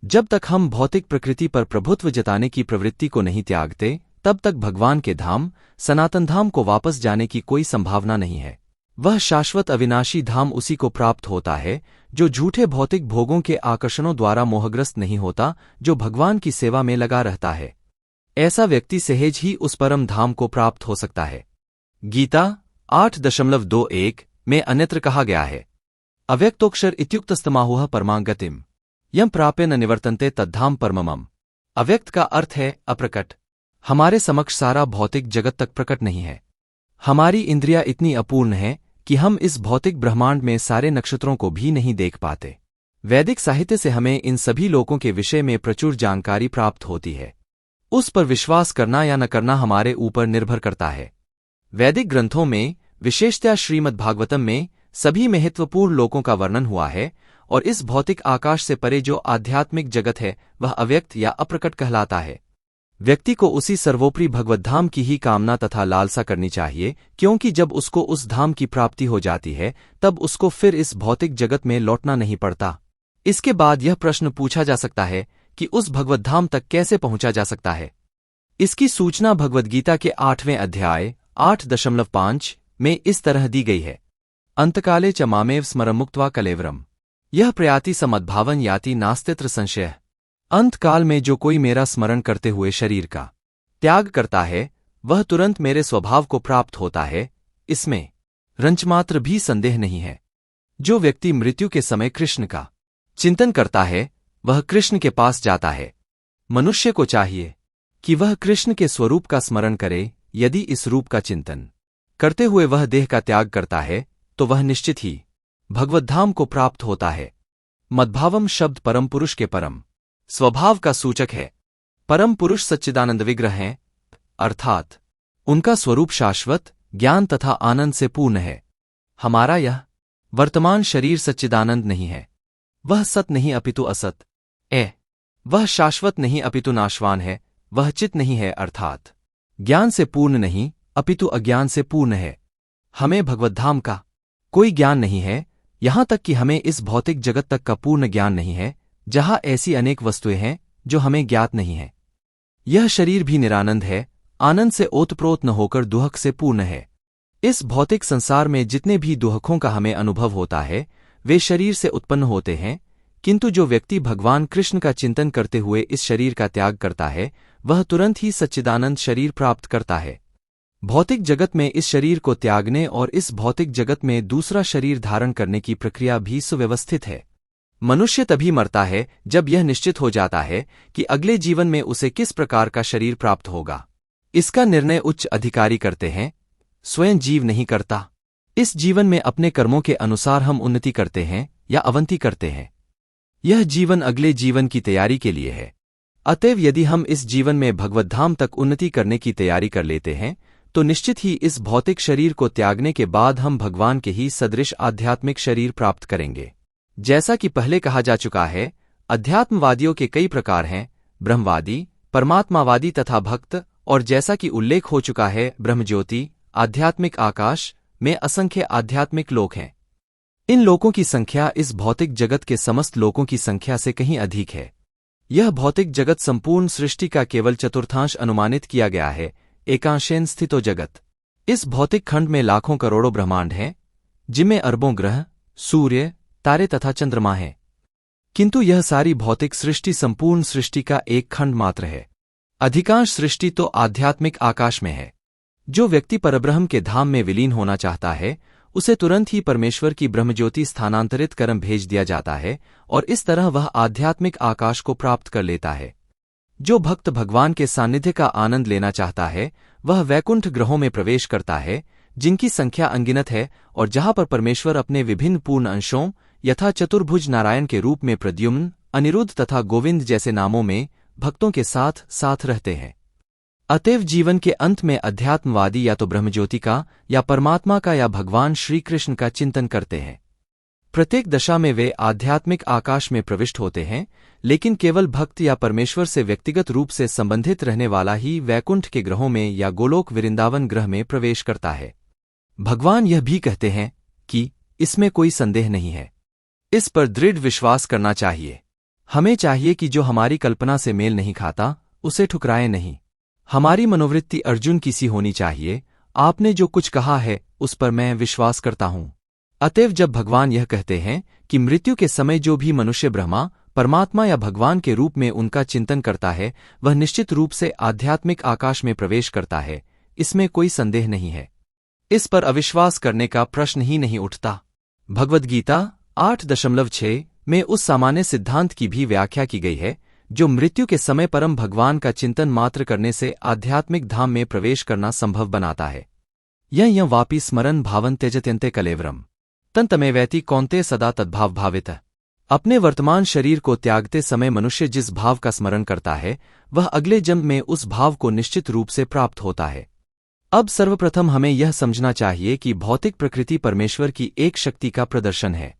जब तक हम भौतिक प्रकृति पर प्रभुत्व जताने की प्रवृत्ति को नहीं त्यागते तब तक भगवान के धाम, सनातन धाम को वापस जाने की कोई संभावना नहीं है। वह शाश्वत अविनाशी धाम उसी को प्राप्त होता है जो झूठे भौतिक भोगों के आकर्षणों द्वारा मोहग्रस्त नहीं होता, जो भगवान की सेवा में लगा रहता है। ऐसा व्यक्ति सहज ही उस परम धाम को प्राप्त हो सकता है। गीता 8.21 में अन्यत्र कहा गया है, अव्यक्तोक्षर इत्युक्तस्तमाहुः परमां गतिम् यं प्राप्य न निवर्तन्ते तद्धाम परममम्। अव्यक्त का अर्थ है अप्रकट। हमारे समक्ष सारा भौतिक जगत तक प्रकट नहीं है। हमारी इंद्रियां इतनी अपूर्ण है कि हम इस भौतिक ब्रह्मांड में सारे नक्षत्रों को भी नहीं देख पाते। वैदिक साहित्य से हमें इन सभी लोकों के विषय में प्रचुर जानकारी प्राप्त होती है। उस पर विश्वास करना या न करना हमारे ऊपर निर्भर करता है। वैदिक ग्रंथों में, विशेषतया श्रीमद्भागवतम में, सभी महत्वपूर्ण लोकों का वर्णन हुआ है और इस भौतिक आकाश से परे जो आध्यात्मिक जगत है वह अव्यक्त या अप्रकट कहलाता है। व्यक्ति को उसी सर्वोपरि भगवद्धाम की ही कामना तथा लालसा करनी चाहिए, क्योंकि जब उसको उस धाम की प्राप्ति हो जाती है तब उसको फिर इस भौतिक जगत में लौटना नहीं पड़ता। इसके बाद यह प्रश्न पूछा जा सकता है कि उस भगवद्धाम तक कैसे पहुंचा जा सकता है। इसकी सूचना भगवद्गीता के 8वें अध्याय 8.5 में इस तरह दी गई है, अंतकाले च मामेव स्मरमुक्त्वा कलेवरम यह प्रयाति समद्भावन याति नास्तित्र संशय। अंतकाल में जो कोई मेरा स्मरण करते हुए शरीर का त्याग करता है वह तुरंत मेरे स्वभाव को प्राप्त होता है, इसमें रंचमात्र भी संदेह नहीं है। जो व्यक्ति मृत्यु के समय कृष्ण का चिंतन करता है वह कृष्ण के पास जाता है। मनुष्य को चाहिए कि वह कृष्ण के स्वरूप का स्मरण करे। यदि इस रूप का चिंतन करते हुए वह देह का त्याग करता है तो वह निश्चित ही भगवद्धाम को प्राप्त होता है। मद्भावम शब्द परम पुरुष के परम स्वभाव का सूचक है। परम पुरुष सच्चिदानंद विग्रह हैं, अर्थात उनका स्वरूप शाश्वत ज्ञान तथा आनंद से पूर्ण है। हमारा यह वर्तमान शरीर सच्चिदानंद नहीं है, वह सत नहीं अपितु असत वह शाश्वत नहीं अपितु नाशवान है, वह चित नहीं है अर्थात ज्ञान से पूर्ण नहीं अपितु अज्ञान से पूर्ण है। हमें भगवद्धाम का कोई ज्ञान नहीं है, यहां तक कि हमें इस भौतिक जगत तक का पूर्ण ज्ञान नहीं है, जहां ऐसी अनेक वस्तुएं हैं जो हमें ज्ञात नहीं है। यह शरीर भी निरानंद है, आनंद से ओतप्रोत न होकर दुहक से पूर्ण है। इस भौतिक संसार में जितने भी दुहकों का हमें अनुभव होता है वे शरीर से उत्पन्न होते हैं, किंतु जो व्यक्ति भगवान कृष्ण का चिंतन करते हुए इस शरीर का त्याग करता है वह तुरंत ही सच्चिदानंद शरीर प्राप्त करता है। भौतिक जगत में इस शरीर को त्यागने और इस भौतिक जगत में दूसरा शरीर धारण करने की प्रक्रिया भी सुव्यवस्थित है। मनुष्य तभी मरता है जब यह निश्चित हो जाता है कि अगले जीवन में उसे किस प्रकार का शरीर प्राप्त होगा। इसका निर्णय उच्च अधिकारी करते हैं, स्वयं जीव नहीं करता। इस जीवन में अपने कर्मों के अनुसार हम उन्नति करते हैं या अवनति करते हैं। यह जीवन अगले जीवन की तैयारी के लिए है। अतएव यदि हम इस जीवन में भगवद्धाम तक उन्नति करने की तैयारी कर लेते हैं तो निश्चित ही इस भौतिक शरीर को त्यागने के बाद हम भगवान के ही सदृश आध्यात्मिक शरीर प्राप्त करेंगे। जैसा कि पहले कहा जा चुका है, अध्यात्मवादियों के कई प्रकार हैं, ब्रह्मवादी, परमात्मावादी तथा भक्त, और जैसा कि उल्लेख हो चुका है ब्रह्मज्योति, आध्यात्मिक आकाश में असंख्य आध्यात्मिक लोक हैं। इन लोकों की संख्या इस भौतिक जगत के समस्त लोकों की संख्या से कहीं अधिक है। यह भौतिक जगत संपूर्ण सृष्टि का केवल चतुर्थांश अनुमानित किया गया है, एकांशेन स्थितो जगत। इस भौतिक खंड में लाखों करोड़ों ब्रह्मांड हैं, जिनमें अरबों ग्रह, सूर्य, तारे तथा चंद्रमा हैं। किंतु यह सारी भौतिक सृष्टि संपूर्ण सृष्टि का एक खंड मात्र है। अधिकांश सृष्टि तो आध्यात्मिक आकाश में है। जो व्यक्ति परब्रह्म के धाम में विलीन होना चाहता है उसे तुरंत ही परमेश्वर की ब्रह्मज्योति स्थानांतरित कर भेज दिया जाता है और इस तरह वह आध्यात्मिक आकाश को प्राप्त कर लेता है। जो भक्त भगवान के सानिध्य का आनंद लेना चाहता है वह वैकुंठ ग्रहों में प्रवेश करता है, जिनकी संख्या अनगिनत है और जहां पर परमेश्वर अपने विभिन्न पूर्ण अंशों यथा चतुर्भुज नारायण के रूप में प्रद्युम्न, अनिरुद्ध तथा गोविंद जैसे नामों में भक्तों के साथ साथ रहते हैं। अतएव जीवन के अंत में अध्यात्मवादी या तो ब्रह्मज्योति का या परमात्मा का या भगवान श्री कृष्ण का चिंतन करते हैं। प्रत्येक दशा में वे आध्यात्मिक आकाश में प्रविष्ट होते हैं, लेकिन केवल भक्त या परमेश्वर से व्यक्तिगत रूप से संबंधित रहने वाला ही वैकुंठ के ग्रहों में या गोलोक वृंदावन ग्रह में प्रवेश करता है। भगवान यह भी कहते हैं कि इसमें कोई संदेह नहीं है। इस पर दृढ़ विश्वास करना चाहिए। हमें चाहिए कि जो हमारी कल्पना से मेल नहीं खाता उसे ठुकराएं नहीं। हमारी मनोवृत्ति अर्जुन की सी होनी चाहिए, आपने जो कुछ कहा है उस पर मैं विश्वास करता हूं। अतएव जब भगवान यह कहते हैं कि मृत्यु के समय जो भी मनुष्य ब्रह्मा, परमात्मा या भगवान के रूप में उनका चिंतन करता है वह निश्चित रूप से आध्यात्मिक आकाश में प्रवेश करता है, इसमें कोई संदेह नहीं है। इस पर अविश्वास करने का प्रश्न ही नहीं उठता। भगवद गीता 8.6 में उस सामान्य सिद्धांत की भी व्याख्या की गई है जो मृत्यु के समय परम भगवान का चिंतन मात्र करने से आध्यात्मिक धाम में प्रवेश करना संभव बनाता है। यह वापी स्मरण भावन त्यजत्यन्ते कलेवरम तन्तमेवैति कौन्ते सदा तद्भाव भावित। अपने वर्तमान शरीर को त्यागते समय मनुष्य जिस भाव का स्मरण करता है वह अगले जन्म में उस भाव को निश्चित रूप से प्राप्त होता है। अब सर्वप्रथम हमें यह समझना चाहिए कि भौतिक प्रकृति परमेश्वर की एक शक्ति का प्रदर्शन है।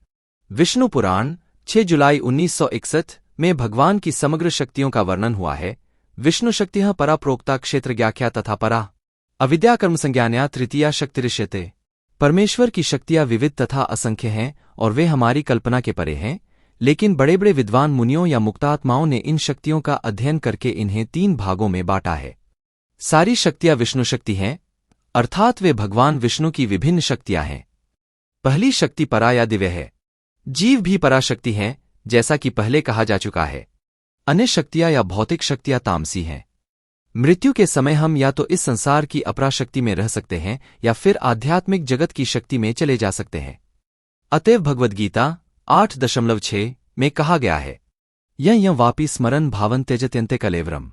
विष्णु पुराण 6 जुलाई 1961 में भगवान की समग्र शक्तियों का वर्णन हुआ है। विष्णु शक्तिः परा प्रोक्ता क्षेत्रज्ञाख्या तथा परा अविद्या कर्म संज्ञान्या तृतीया शक्तिरिष्यते। परमेश्वर की शक्तियां विविध तथा असंख्य हैं और वे हमारी कल्पना के परे हैं, लेकिन बड़े बड़े विद्वान मुनियों या मुक्तात्माओं ने इन शक्तियों का अध्ययन करके इन्हें 3 भागों में बांटा है। सारी शक्तियां विष्णु शक्ति हैं, अर्थात वे भगवान विष्णु की विभिन्न शक्तियां हैं। पहली शक्ति परा या दिव्य है। जीव भी पराशक्ति हैं, जैसा कि पहले कहा जा चुका है। अन्य शक्तियां या भौतिक शक्तियां तामसी हैं। मृत्यु के समय हम या तो इस संसार की अपराशक्ति में रह सकते हैं या फिर आध्यात्मिक जगत की शक्ति में चले जा सकते हैं। अतएव भगवद गीता 8.6 में कहा गया है, यह वापी स्मरण भावन त्यजत्यन्ते कलेवरम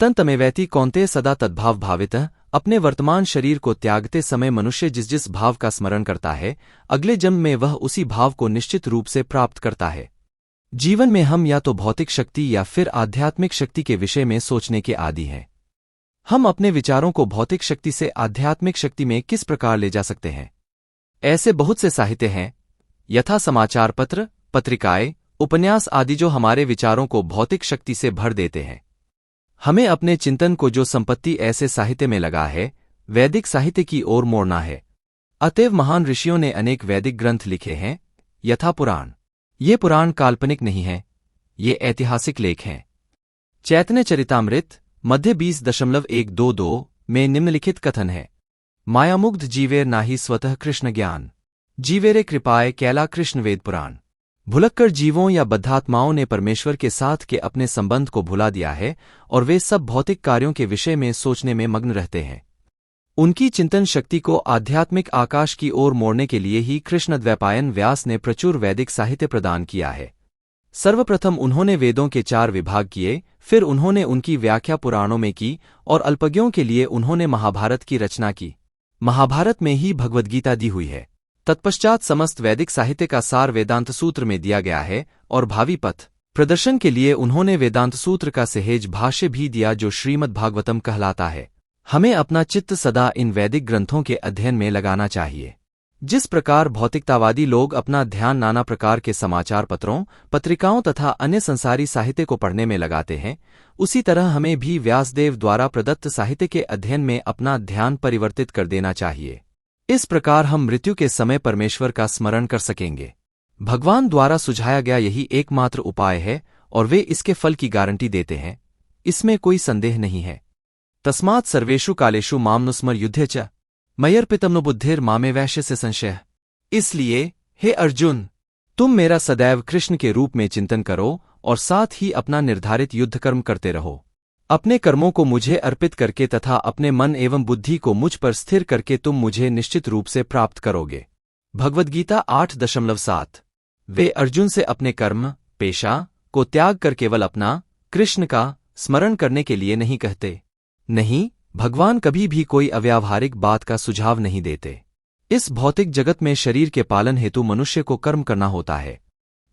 तन्तमेवैति कौन्ते सदा तद्भाव भावितः। अपने वर्तमान शरीर को त्यागते समय मनुष्य जिस भाव का स्मरण करता है अगले जन्म में वह उसी भाव को निश्चित रूप से प्राप्त करता है। जीवन में हम या तो भौतिक शक्ति या फिर आध्यात्मिक शक्ति के विषय में सोचने के आदी हैं। हम अपने विचारों को भौतिक शक्ति से आध्यात्मिक शक्ति में किस प्रकार ले जा सकते हैं? ऐसे बहुत से साहित्य हैं, यथा समाचार पत्र, पत्रिकाएं, उपन्यास आदि जो हमारे विचारों को भौतिक शक्ति से भर देते हैं। हमें अपने चिंतन को जो संपत्ति ऐसे साहित्य में लगा है वैदिक साहित्य की ओर मोड़ना है। अतएव महान ऋषियों ने अनेक वैदिक ग्रंथ लिखे हैं, यथा पुराण। ये पुराण काल्पनिक नहीं है, ये ऐतिहासिक लेख हैं। चैतन्य चरितामृत मध्य 20.122 में निम्नलिखित कथन है, मायामुग्ध जीवेर नाहि स्वतः कृष्ण ज्ञान, जीवेरे कृपाए कैला कृष्ण वेद पुराण। भुलक्कर जीवों या बद्धात्माओं ने परमेश्वर के साथ के अपने संबंध को भुला दिया है और वे सब भौतिक कार्यों के विषय में सोचने में मग्न रहते हैं। उनकी चिंतन शक्ति को आध्यात्मिक आकाश की ओर मोड़ने के लिए ही कृष्णद्वैपायन व्यास ने प्रचुर वैदिक साहित्य प्रदान किया है। सर्वप्रथम उन्होंने वेदों के 4 विभाग किए, फिर उन्होंने उनकी व्याख्या पुराणों में की और अल्पज्ञों के लिए उन्होंने महाभारत की रचना की। महाभारत में ही भगवद्गीता दी हुई है। तत्पश्चात समस्त वैदिक साहित्य का सार वेदांत सूत्र में दिया गया है और भावी पथ प्रदर्शन के लिए उन्होंने वेदांत सूत्र का सहेज भाष्य भी दिया जो श्रीमद् भागवतम कहलाता है। हमें अपना चित्त सदा इन वैदिक ग्रंथों के अध्ययन में लगाना चाहिए। जिस प्रकार भौतिकतावादी लोग अपना ध्यान नाना प्रकार के समाचार पत्रों, पत्रिकाओं तथा अन्य संसारी साहित्य को पढ़ने में लगाते हैं, उसी तरह हमें भी व्यासदेव द्वारा प्रदत्त साहित्य के अध्ययन में अपना ध्यान परिवर्तित कर देना चाहिए। इस प्रकार हम मृत्यु के समय परमेश्वर का स्मरण कर सकेंगे। भगवान द्वारा सुझाया गया यही एकमात्र उपाय है और वे इसके फल की गारंटी देते हैं, इसमें कोई संदेह नहीं है। तस्मात् सर्वेषु कालेषु मामनुस्मर युद्धे च मयर्पितमनु बुद्धिर मामे वैश्य से संशय। इसलिए हे अर्जुन, तुम मेरा सदैव कृष्ण के रूप में चिंतन करो और साथ ही अपना निर्धारित युद्ध कर्म करते रहो। अपने कर्मों को मुझे अर्पित करके तथा अपने मन एवं बुद्धि को मुझ पर स्थिर करके तुम मुझे निश्चित रूप से प्राप्त करोगे। भगवद्गीता 8.7। वे अर्जुन से अपने कर्म, पेशा को त्याग कर केवल अपना कृष्ण का स्मरण करने के लिए नहीं कहते। नहीं, भगवान कभी भी कोई अव्यावहारिक बात का सुझाव नहीं देते। इस भौतिक जगत में शरीर के पालन हेतु मनुष्य को कर्म करना होता है।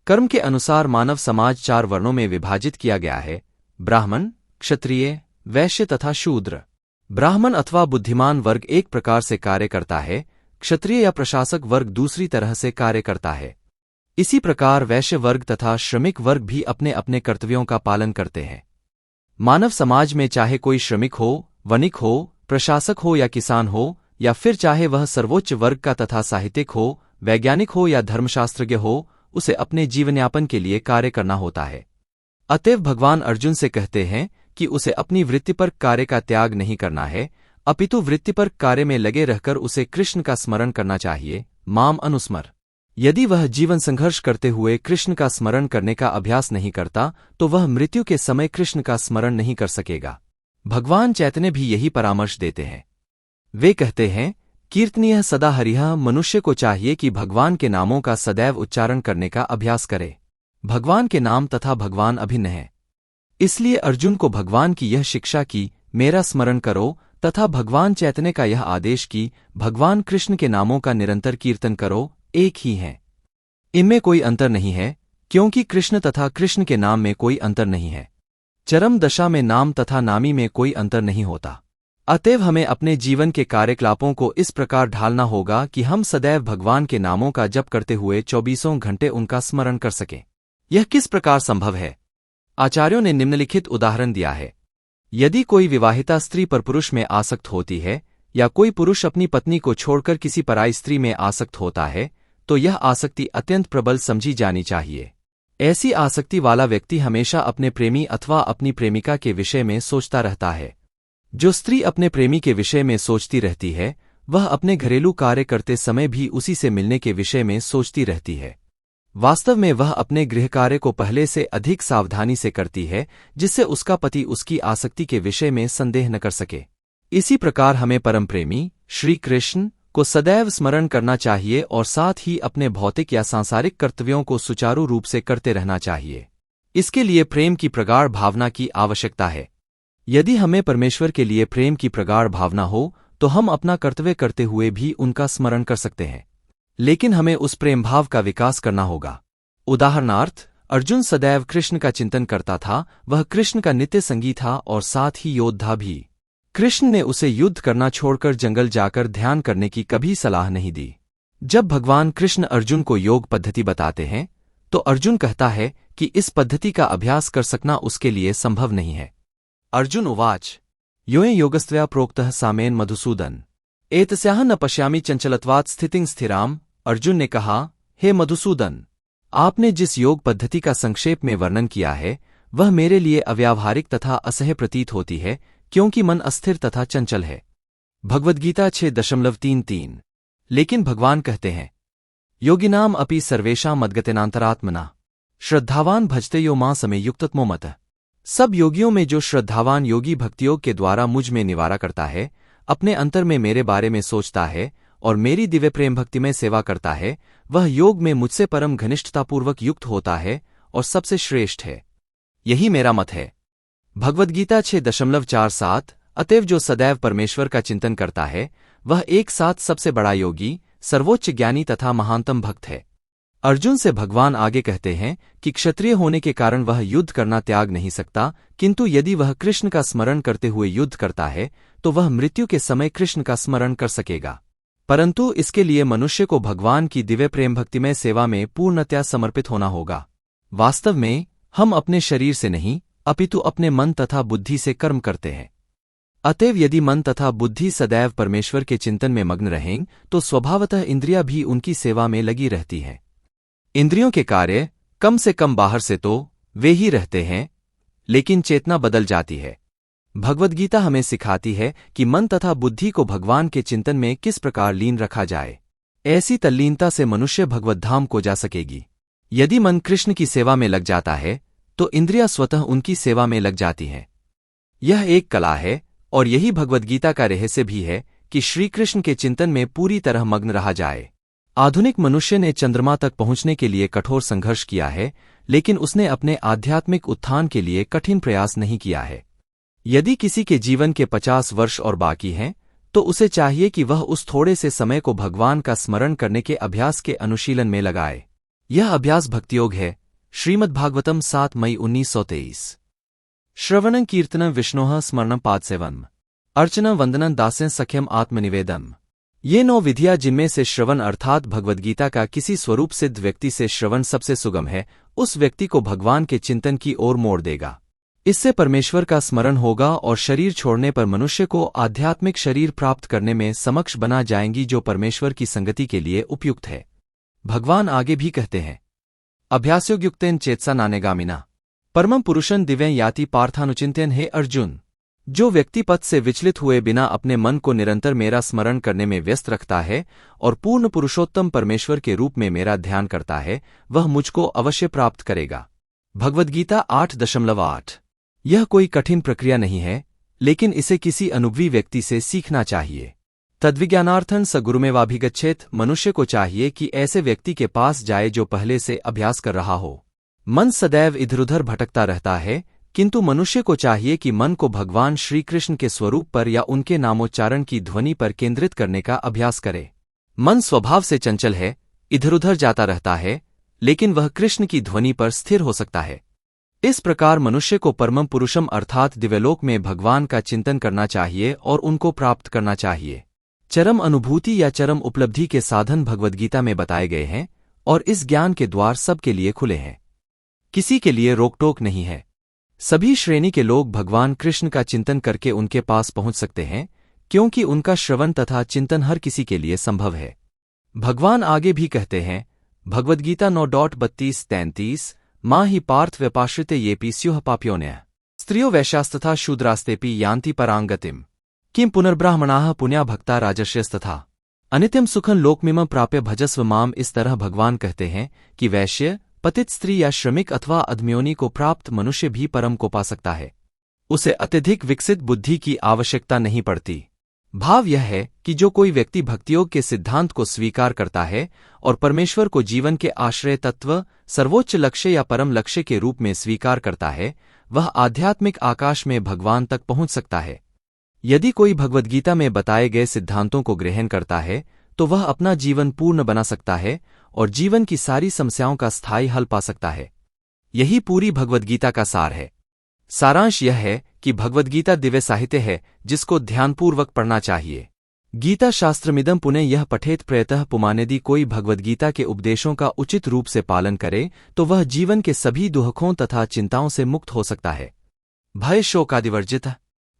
कर्म के अनुसार मानव समाज 4 वर्णों में विभाजित किया गया है: ब्राह्मण, क्षत्रिय, वैश्य तथा शूद्र। ब्राह्मण अथवा बुद्धिमान वर्ग एक प्रकार से कार्य करता है, क्षत्रिय या प्रशासक वर्ग दूसरी तरह से कार्य करता है। इसी प्रकार वैश्य वर्ग तथा श्रमिक वर्ग भी अपने अपने कर्तव्यों का पालन करते हैं। मानव समाज में चाहे कोई श्रमिक हो, वणिक हो, प्रशासक हो या किसान हो, या फिर चाहे वह सर्वोच्च वर्ग का तथा साहित्यिक हो, वैज्ञानिक हो या धर्मशास्त्रज्ञ हो, उसे अपने जीवनयापन के लिए कार्य करना होता है। अतएव भगवान अर्जुन से कहते हैं कि उसे अपनी वृत्तिपर कार्य का त्याग नहीं करना है, अपितु वृत्तिपर कार्य में लगे रहकर उसे कृष्ण का स्मरण करना चाहिए। माम अनुस्मर। यदि वह जीवन संघर्ष करते हुए कृष्ण का स्मरण करने का अभ्यास नहीं करता तो वह मृत्यु के समय कृष्ण का स्मरण नहीं कर सकेगा। भगवान चैतन्य भी यही परामर्श देते हैं। वे कहते हैं, कीर्तनीय सदा हरिः। मनुष्य को चाहिए कि भगवान के नामों का सदैव उच्चारण करने का अभ्यास करे। भगवान के नाम तथा भगवान अभिन्न है। इसलिए अर्जुन को भगवान की यह शिक्षा की, मेरा स्मरण करो, तथा भगवान चैतन्य का यह आदेश की, भगवान कृष्ण के नामों का निरंतर कीर्तन करो, एक ही हैं। इनमें कोई अंतर नहीं है, क्योंकि कृष्ण तथा कृष्ण के नाम में कोई अंतर नहीं है। चरम दशा में नाम तथा नामी में कोई अंतर नहीं होता। अतएव हमें अपने जीवन के कार्यकलापों को इस प्रकार ढालना होगा कि हम सदैव भगवान के नामों का जप करते हुए 24 घंटे उनका स्मरण कर सकें। यह किस प्रकार संभव है? आचार्यों ने निम्नलिखित उदाहरण दिया है। यदि कोई विवाहिता स्त्री पर पुरुष में आसक्त होती है, या कोई पुरुष अपनी पत्नी को छोड़कर किसी पराई स्त्री में आसक्त होता है, तो यह आसक्ति अत्यंत प्रबल समझी जानी चाहिए। ऐसी आसक्ति वाला व्यक्ति हमेशा अपने प्रेमी अथवा अपनी प्रेमिका के विषय में सोचता रहता है। जो स्त्री अपने प्रेमी के विषय में सोचती रहती है, वह अपने घरेलू कार्य करते समय भी उसी से मिलने के विषय में सोचती रहती है। वास्तव में वह अपने गृह कार्य को पहले से अधिक सावधानी से करती है, जिससे उसका पति उसकी आसक्ति के विषय में संदेह न कर सके। इसी प्रकार हमें परम प्रेमी श्री कृष्ण को सदैव स्मरण करना चाहिए और साथ ही अपने भौतिक या सांसारिक कर्तव्यों को सुचारू रूप से करते रहना चाहिए। इसके लिए प्रेम की प्रगाढ़ भावना की आवश्यकता है। यदि हमें परमेश्वर के लिए प्रेम की प्रगाढ़ भावना हो तो हम अपना कर्तव्य करते हुए भी उनका स्मरण कर सकते हैं, लेकिन हमें उस प्रेम भाव का विकास करना होगा। उदाहरणार्थ, अर्जुन सदैव कृष्ण का चिंतन करता था, वह कृष्ण का नित्य संगी था और साथ ही योद्धा भी। कृष्ण ने उसे युद्ध करना छोड़कर जंगल जाकर ध्यान करने की कभी सलाह नहीं दी। जब भगवान कृष्ण अर्जुन को योग पद्धति बताते हैं तो अर्जुन कहता है कि इस पद्धति का अभ्यास कर सकना उसके लिए संभव नहीं है। अर्जुन उवाच योऽयं योगस्त्वया प्रोक्तः सामेन मधुसूदन एतस्याः न पश्यामि चंचलत्वात् स्थितिं स्थिराम। अर्जुन ने कहा, हे मधुसूदन, आपने जिस योग पद्धति का संक्षेप में वर्णन किया है वह मेरे लिए अव्यावहारिक तथा असह्य प्रतीत होती है, क्योंकि मन अस्थिर तथा चंचल है। भगवद्गीता 6.33। लेकिन भगवान कहते हैं, योगिनाम अपि सर्वेषां मद्गतेनान्तरात्मना श्रद्धावान भजते यो मां समे युक्ततमो मतः। सब योगियों में जो श्रद्धावान योगी भक्तियोग के द्वारा मुझ में निवारा करता है, अपने अंतर में मेरे बारे में सोचता है और मेरी दिव्य प्रेम भक्ति में सेवा करता है, वह योग में मुझसे परम घनिष्ठतापूर्वक युक्त होता है और सबसे श्रेष्ठ है। यही मेरा मत है। भगवद्गीता 6.47। अतएव जो सदैव परमेश्वर का चिंतन करता है वह एक साथ सबसे बड़ा योगी, सर्वोच्च ज्ञानी तथा महानतम भक्त है। अर्जुन से भगवान आगे कहते हैं कि क्षत्रिय होने के कारण वह युद्ध करना त्याग नहीं सकता, किंतु यदि वह कृष्ण का स्मरण करते हुए युद्ध करता है तो वह मृत्यु के समय कृष्ण का स्मरण कर सकेगा। परंतु इसके लिए मनुष्य को भगवान की दिव्य प्रेम भक्तिमय सेवा में पूर्णतया समर्पित होना होगा। वास्तव में हम अपने शरीर से नहीं अपितु अपने मन तथा बुद्धि से कर्म करते हैं। अतएव यदि मन तथा बुद्धि सदैव परमेश्वर के चिंतन में मग्न रहें तो स्वभावतः इंद्रियां भी उनकी सेवा में लगी रहती हैं। इंद्रियों के कार्य कम से कम बाहर से तो वे ही रहते हैं, लेकिन चेतना बदल जाती है। भगवद्गीता हमें सिखाती है कि मन तथा बुद्धि को भगवान के चिंतन में किस प्रकार लीन रखा जाए। ऐसी तल्लीनता से मनुष्य भगवद्धाम को जा सकेगी। यदि मन कृष्ण की सेवा में लग जाता है तो इंद्रियां स्वतः उनकी सेवा में लग जाती हैं। यह एक कला है और यही भगवद्गीता का रहस्य भी है कि श्री कृष्ण के चिंतन में पूरी तरह मग्न रहा जाए। आधुनिक मनुष्य ने चंद्रमा तक पहुंचने के लिए कठोर संघर्ष किया है, लेकिन उसने अपने आध्यात्मिक उत्थान के लिए कठिन प्रयास नहीं किया है। यदि किसी के जीवन के 50 वर्ष और बाकी हैं, तो उसे चाहिए कि वह उस थोड़े से समय को भगवान का स्मरण करने के अभ्यास के अनुशीलन में लगाए। यह अभ्यास भक्तियोग है। श्रीमद्भागवतम 7 मई 1923। श्रवणं कीर्तनं विष्णोः स्मरणं पादसेवनम् अर्चना वंदनं दास्यं सख्यम आत्मनिवेदम। ये 9 विधियां जिनमें से श्रवण अर्थात भगवद्गीता का किसी स्वरूप सिद्ध व्यक्ति से श्रवण सबसे सुगम है, उस व्यक्ति को भगवान के चिंतन की ओर मोड़ देगा। इससे परमेश्वर का स्मरण होगा और शरीर छोड़ने पर मनुष्य को आध्यात्मिक शरीर प्राप्त करने में समक्ष बना जाएंगी, जो परमेश्वर की संगति के लिए उपयुक्त है। भगवान आगे भी कहते हैं, अभ्यासयोगयुक्तेन चेतसा नानेगामिना परमं पुरुषं दिव्यं याति पार्थानुचिंत्यन। हे अर्जुन, जो व्यक्ति पथ से विचलित हुए बिना अपने मन को निरंतर मेरा स्मरण करने में व्यस्त रखता है और पूर्ण पुरुषोत्तम परमेश्वर के रूप में मेरा ध्यान करता है, वह मुझको अवश्य प्राप्त करेगा। भगवद्गीता 8.8। यह कोई कठिन प्रक्रिया नहीं है, लेकिन इसे किसी अनुभवी व्यक्ति से सीखना चाहिए। तद्विज्ञानार्थं स गुरुमेवाभिगच्छेत्। मनुष्य को चाहिए कि ऐसे व्यक्ति के पास जाए जो पहले से अभ्यास कर रहा हो। मन सदैव इधर-उधर भटकता रहता है, किंतु मनुष्य को चाहिए कि मन को भगवान श्री कृष्ण के स्वरूप पर या उनके नामोच्चारण की ध्वनि पर केंद्रित करने का अभ्यास करे। मन स्वभाव से चंचल है, इधर-उधर जाता रहता है, लेकिन वह कृष्ण की ध्वनि पर स्थिर हो सकता है। इस प्रकार मनुष्य को परमं पुरुषम अर्थात दिव्यलोक में भगवान का चिंतन करना चाहिए और उनको प्राप्त करना चाहिए। चरम अनुभूति या चरम उपलब्धि के साधन भगवद्गीता में बताए गए हैं और इस ज्ञान के द्वार सबके लिए खुले हैं। किसी के लिए रोकटोक नहीं है। सभी श्रेणी के लोग भगवान कृष्ण का चिंतन करके उनके पास पहुंच सकते हैं, क्योंकि उनका श्रवण तथा चिंतन हर किसी के लिए संभव है। भगवान आगे भी कहते हैं, भगवद्गीता 9.32-33, मां ही पार्थ व्यपाश्रिते येपि स्युः पाप्योन्यः स्त्रियो वैश्यास्तथा शूद्रास्तेपि यान्ति परांगतिम किं पुनर्ब्राह्मणाः पुण्या भक्ता राजर्षयस्तथा अनित्यम सुखं लोकमिमं प्राप्य भजस्व माम। इस तरह भगवान कहते हैं कि वैश्य, पतित स्त्री या श्रमिक अथवा अधमयोनि को प्राप्त मनुष्य भी परम को पा सकता है। उसे अत्यधिक विकसित बुद्धि की आवश्यकता नहीं पड़ती। भाव यह है कि जो कोई व्यक्ति भक्तियोग के सिद्धांत को स्वीकार करता है और परमेश्वर को जीवन के आश्रय तत्व, सर्वोच्च लक्ष्य या परम लक्ष्य के रूप में स्वीकार करता है, वह आध्यात्मिक आकाश में भगवान तक पहुंच सकता है। यदि कोई भगवद्गीता में बताए गए सिद्धांतों को ग्रहण करता है, तो वह अपना जीवन पूर्ण बना सकता है और जीवन की सारी समस्याओं का स्थायी हल पा सकता है। यही पूरी भगवद्गीता का सार है। सारांश यह है कि भगवद्गीता दिव्य साहित्य है जिसको ध्यानपूर्वक पढ़ना चाहिए। गीता शास्त्रमिदं पुनः यह पठेत प्रयतः पुमान्। यदि कोई भगवद्गीता के उपदेशों का उचित रूप से पालन करे तो वह जीवन के सभी दुखों तथा चिंताओं से मुक्त हो सकता है। भय शोकादिवर्जित,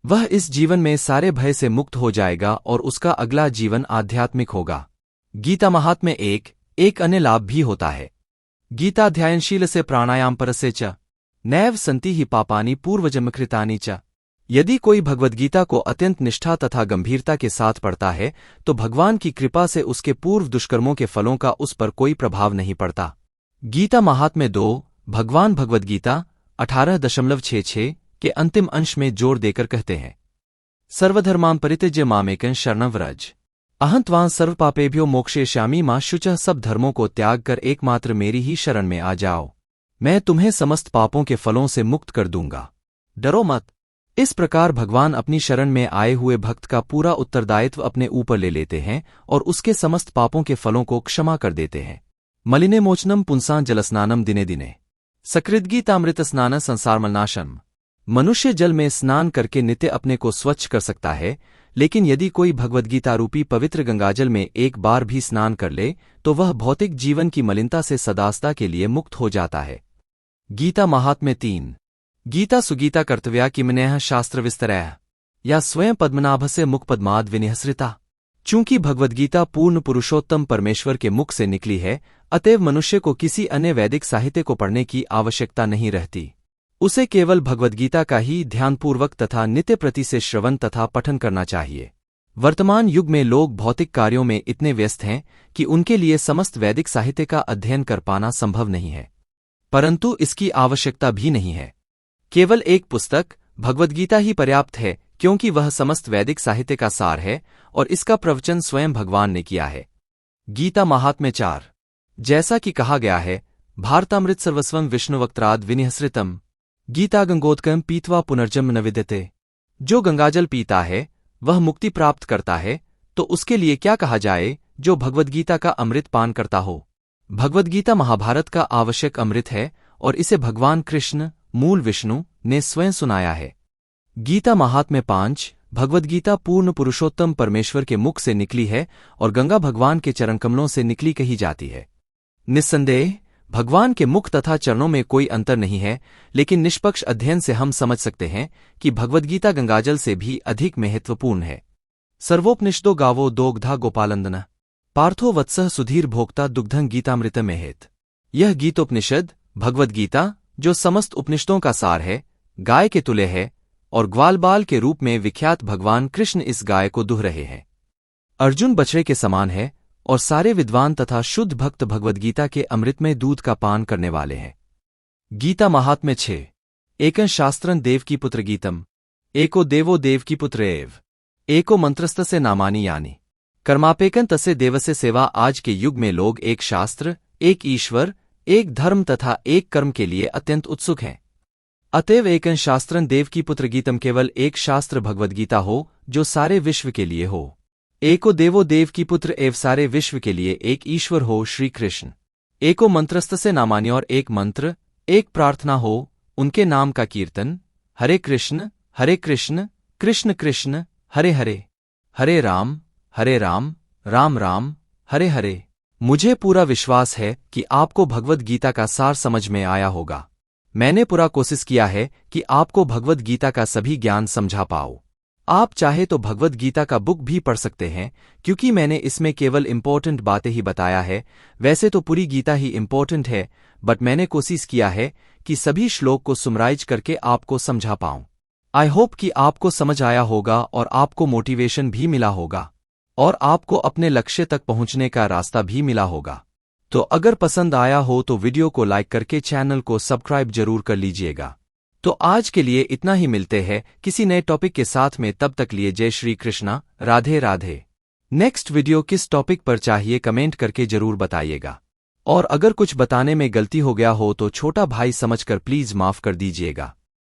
वह इस जीवन में सारे भय से मुक्त हो जाएगा और उसका अगला जीवन आध्यात्मिक होगा। गीता महात्म्य एक अन्य लाभ भी होता है। गीताध्यायनशील से प्राणायाम परस्य च नैव सन्ति ही पापानि पूर्वजन्मकृतानि च। यदि कोई भगवद्गीता को अत्यंत निष्ठा तथा गंभीरता के साथ पढ़ता है तो भगवान की कृपा से उसके पूर्व दुष्कर्मों के फलों का उस पर कोई प्रभाव नहीं पड़ता। गीता महात्म्य 2 भगवान भगवद्गीता 18.66 के अंतिम अंश में जोर देकर कहते हैं, सर्वधर्मान् परित्यज्य मामेकं शरणं व्रज अहं त्वां सर्वपापेभ्यो मोक्षयिष्यामि मा शुचः। सब धर्मों को त्याग कर एकमात्र मेरी ही शरण में आ जाओ, मैं तुम्हें समस्त पापों के फलों से मुक्त कर दूंगा, डरो मत। इस प्रकार भगवान अपनी शरण में आए हुए भक्त का पूरा उत्तरदायित्व अपने ऊपर ले लेते हैं और उसके समस्त पापों के फलों को क्षमा कर देते हैं। मलिने मोचनम पुंसां जलस्नानम दिने दिने सकृद्गीतामृत स्नान संसारमलनाशम। मनुष्य जल में स्नान करके नित्य अपने को स्वच्छ कर सकता है, लेकिन यदि कोई भगवद्गीता रूपी पवित्र गंगाजल में एक बार भी स्नान कर ले तो वह भौतिक जीवन की मलिनता से सदासदा के लिए मुक्त हो जाता है। गीता महात्म्य 3 गीता सुगीता कर्तव्या किमन्यः शास्त्र विस्तरः या स्वयं पद्मनाभस्य मुखपद्माद् विनिहसृता। चूंकि भगवद्गीता पूर्ण पुरुषोत्तम परमेश्वर के मुख से निकली है, अतएव मनुष्य को किसी अन्य वैदिक साहित्य को पढ़ने की आवश्यकता नहीं रहती। उसे केवल भगवद्गीता का ही ध्यानपूर्वक तथा नित्य प्रति से श्रवण तथा पठन करना चाहिए। वर्तमान युग में लोग भौतिक कार्यों में इतने व्यस्त हैं कि उनके लिए समस्त वैदिक साहित्य का अध्ययन कर पाना संभव नहीं है, परंतु इसकी आवश्यकता भी नहीं है। केवल एक पुस्तक भगवद्गीता ही पर्याप्त है, क्योंकि वह समस्त वैदिक साहित्य का सार है और इसका प्रवचन स्वयं भगवान ने किया है। गीता महात्म्य 4 जैसा कि कहा गया है, भारतामृत सर्वस्वं विष्णुवक्त्राद् विनिहसृतम् गीता गंगोदकं पीत्वा पुनर्जन्म न विद्यते। जो गंगाजल पीता है वह मुक्ति प्राप्त करता है, तो उसके लिए क्या कहा जाए जो भगवद्गीता का अमृत पान करता हो। भगवद्गीता महाभारत का आवश्यक अमृत है और इसे भगवान कृष्ण, मूल विष्णु, ने स्वयं सुनाया है। गीता महात्म्य 5। भगवद्गीता पूर्ण पुरुषोत्तम परमेश्वर के मुख से निकली है और गंगा भगवान के चरणकमलों से निकली कही जाती है। निस्संदेह भगवान के मुख तथा चरणों में कोई अंतर नहीं है, लेकिन निष्पक्ष अध्ययन से हम समझ सकते हैं कि भगवद्गीता गंगाजल से भी अधिक महत्वपूर्ण है। सर्वोपनिषदो गावो दोग्धा गोपालंदन पार्थो वत्सः सुधीर भोक्ता दुग्धं गीतामृत मेहित। यह गीतोपनिषद भगवद्गीता, जो समस्त उपनिषदों का सार है, गाय के तुल्य है और ग्वालबाल के रूप में विख्यात भगवान कृष्ण इस गाय को दुह रहे हैं। अर्जुन बछड़े के समान है और सारे विद्वान तथा शुद्ध भक्त भगवद्गीता के अमृतमय दूध का पान करने वाले हैं। गीता महात्म्य 6। एकं शास्त्रं देवकी पुत्र गीतम एको देवो देवकी पुत्र एव एको मंत्रस्तस्य नामानि यानि कर्मापेकं तस्य देवस्य सेवा। आज के युग में लोग एक शास्त्र, एक ईश्वर, एक धर्म तथा एक कर्म के लिए अत्यंत उत्सुक हैं। अतएव एकं शास्त्रं देवकी पुत्र गीतम केवल एक शास्त्र भगवद्गीता हो जो सारे विश्व के लिए हो। एको देवो देव की पुत्र एवं सारे विश्व के लिए एक ईश्वर हो, श्री कृष्ण। एको मंत्रस्तस्य नामानि और एक मंत्र, एक प्रार्थना हो, उनके नाम का कीर्तन। हरे कृष्ण कृष्ण कृष्ण हरे हरे, हरे राम राम राम हरे हरे। मुझे पूरा विश्वास है कि आपको भगवद गीता का सार समझ में आया होगा। मैंने पूरा कोशिश किया है कि आपको भगवद गीता का सभी ज्ञान समझा पाऊं। आप चाहे तो भगवद गीता का बुक भी पढ़ सकते हैं, क्योंकि मैंने इसमें केवल इम्पोर्टेंट बातें ही बताया है। वैसे तो पूरी गीता ही इम्पोर्टेंट है, बट मैंने कोशिश किया है कि सभी श्लोक को सुमराइज करके आपको समझा पाऊं। आई होप कि आपको समझ आया होगा और आपको मोटिवेशन भी मिला होगा और आपको अपने लक्ष्य तक पहुंचने का रास्ता भी मिला होगा। तो अगर पसंद आया हो तो वीडियो को लाइक करके चैनल को सब्सक्राइब जरूर कर लीजिएगा। तो आज के लिए इतना ही, मिलते हैं किसी नए टॉपिक के साथ में, तब तक लिए जय श्री कृष्णा, राधे राधे। नेक्स्ट वीडियो किस टॉपिक पर चाहिए कमेंट करके जरूर बताइएगा, और अगर कुछ बताने में गलती हो गया हो तो छोटा भाई समझकर प्लीज माफ कर दीजिएगा।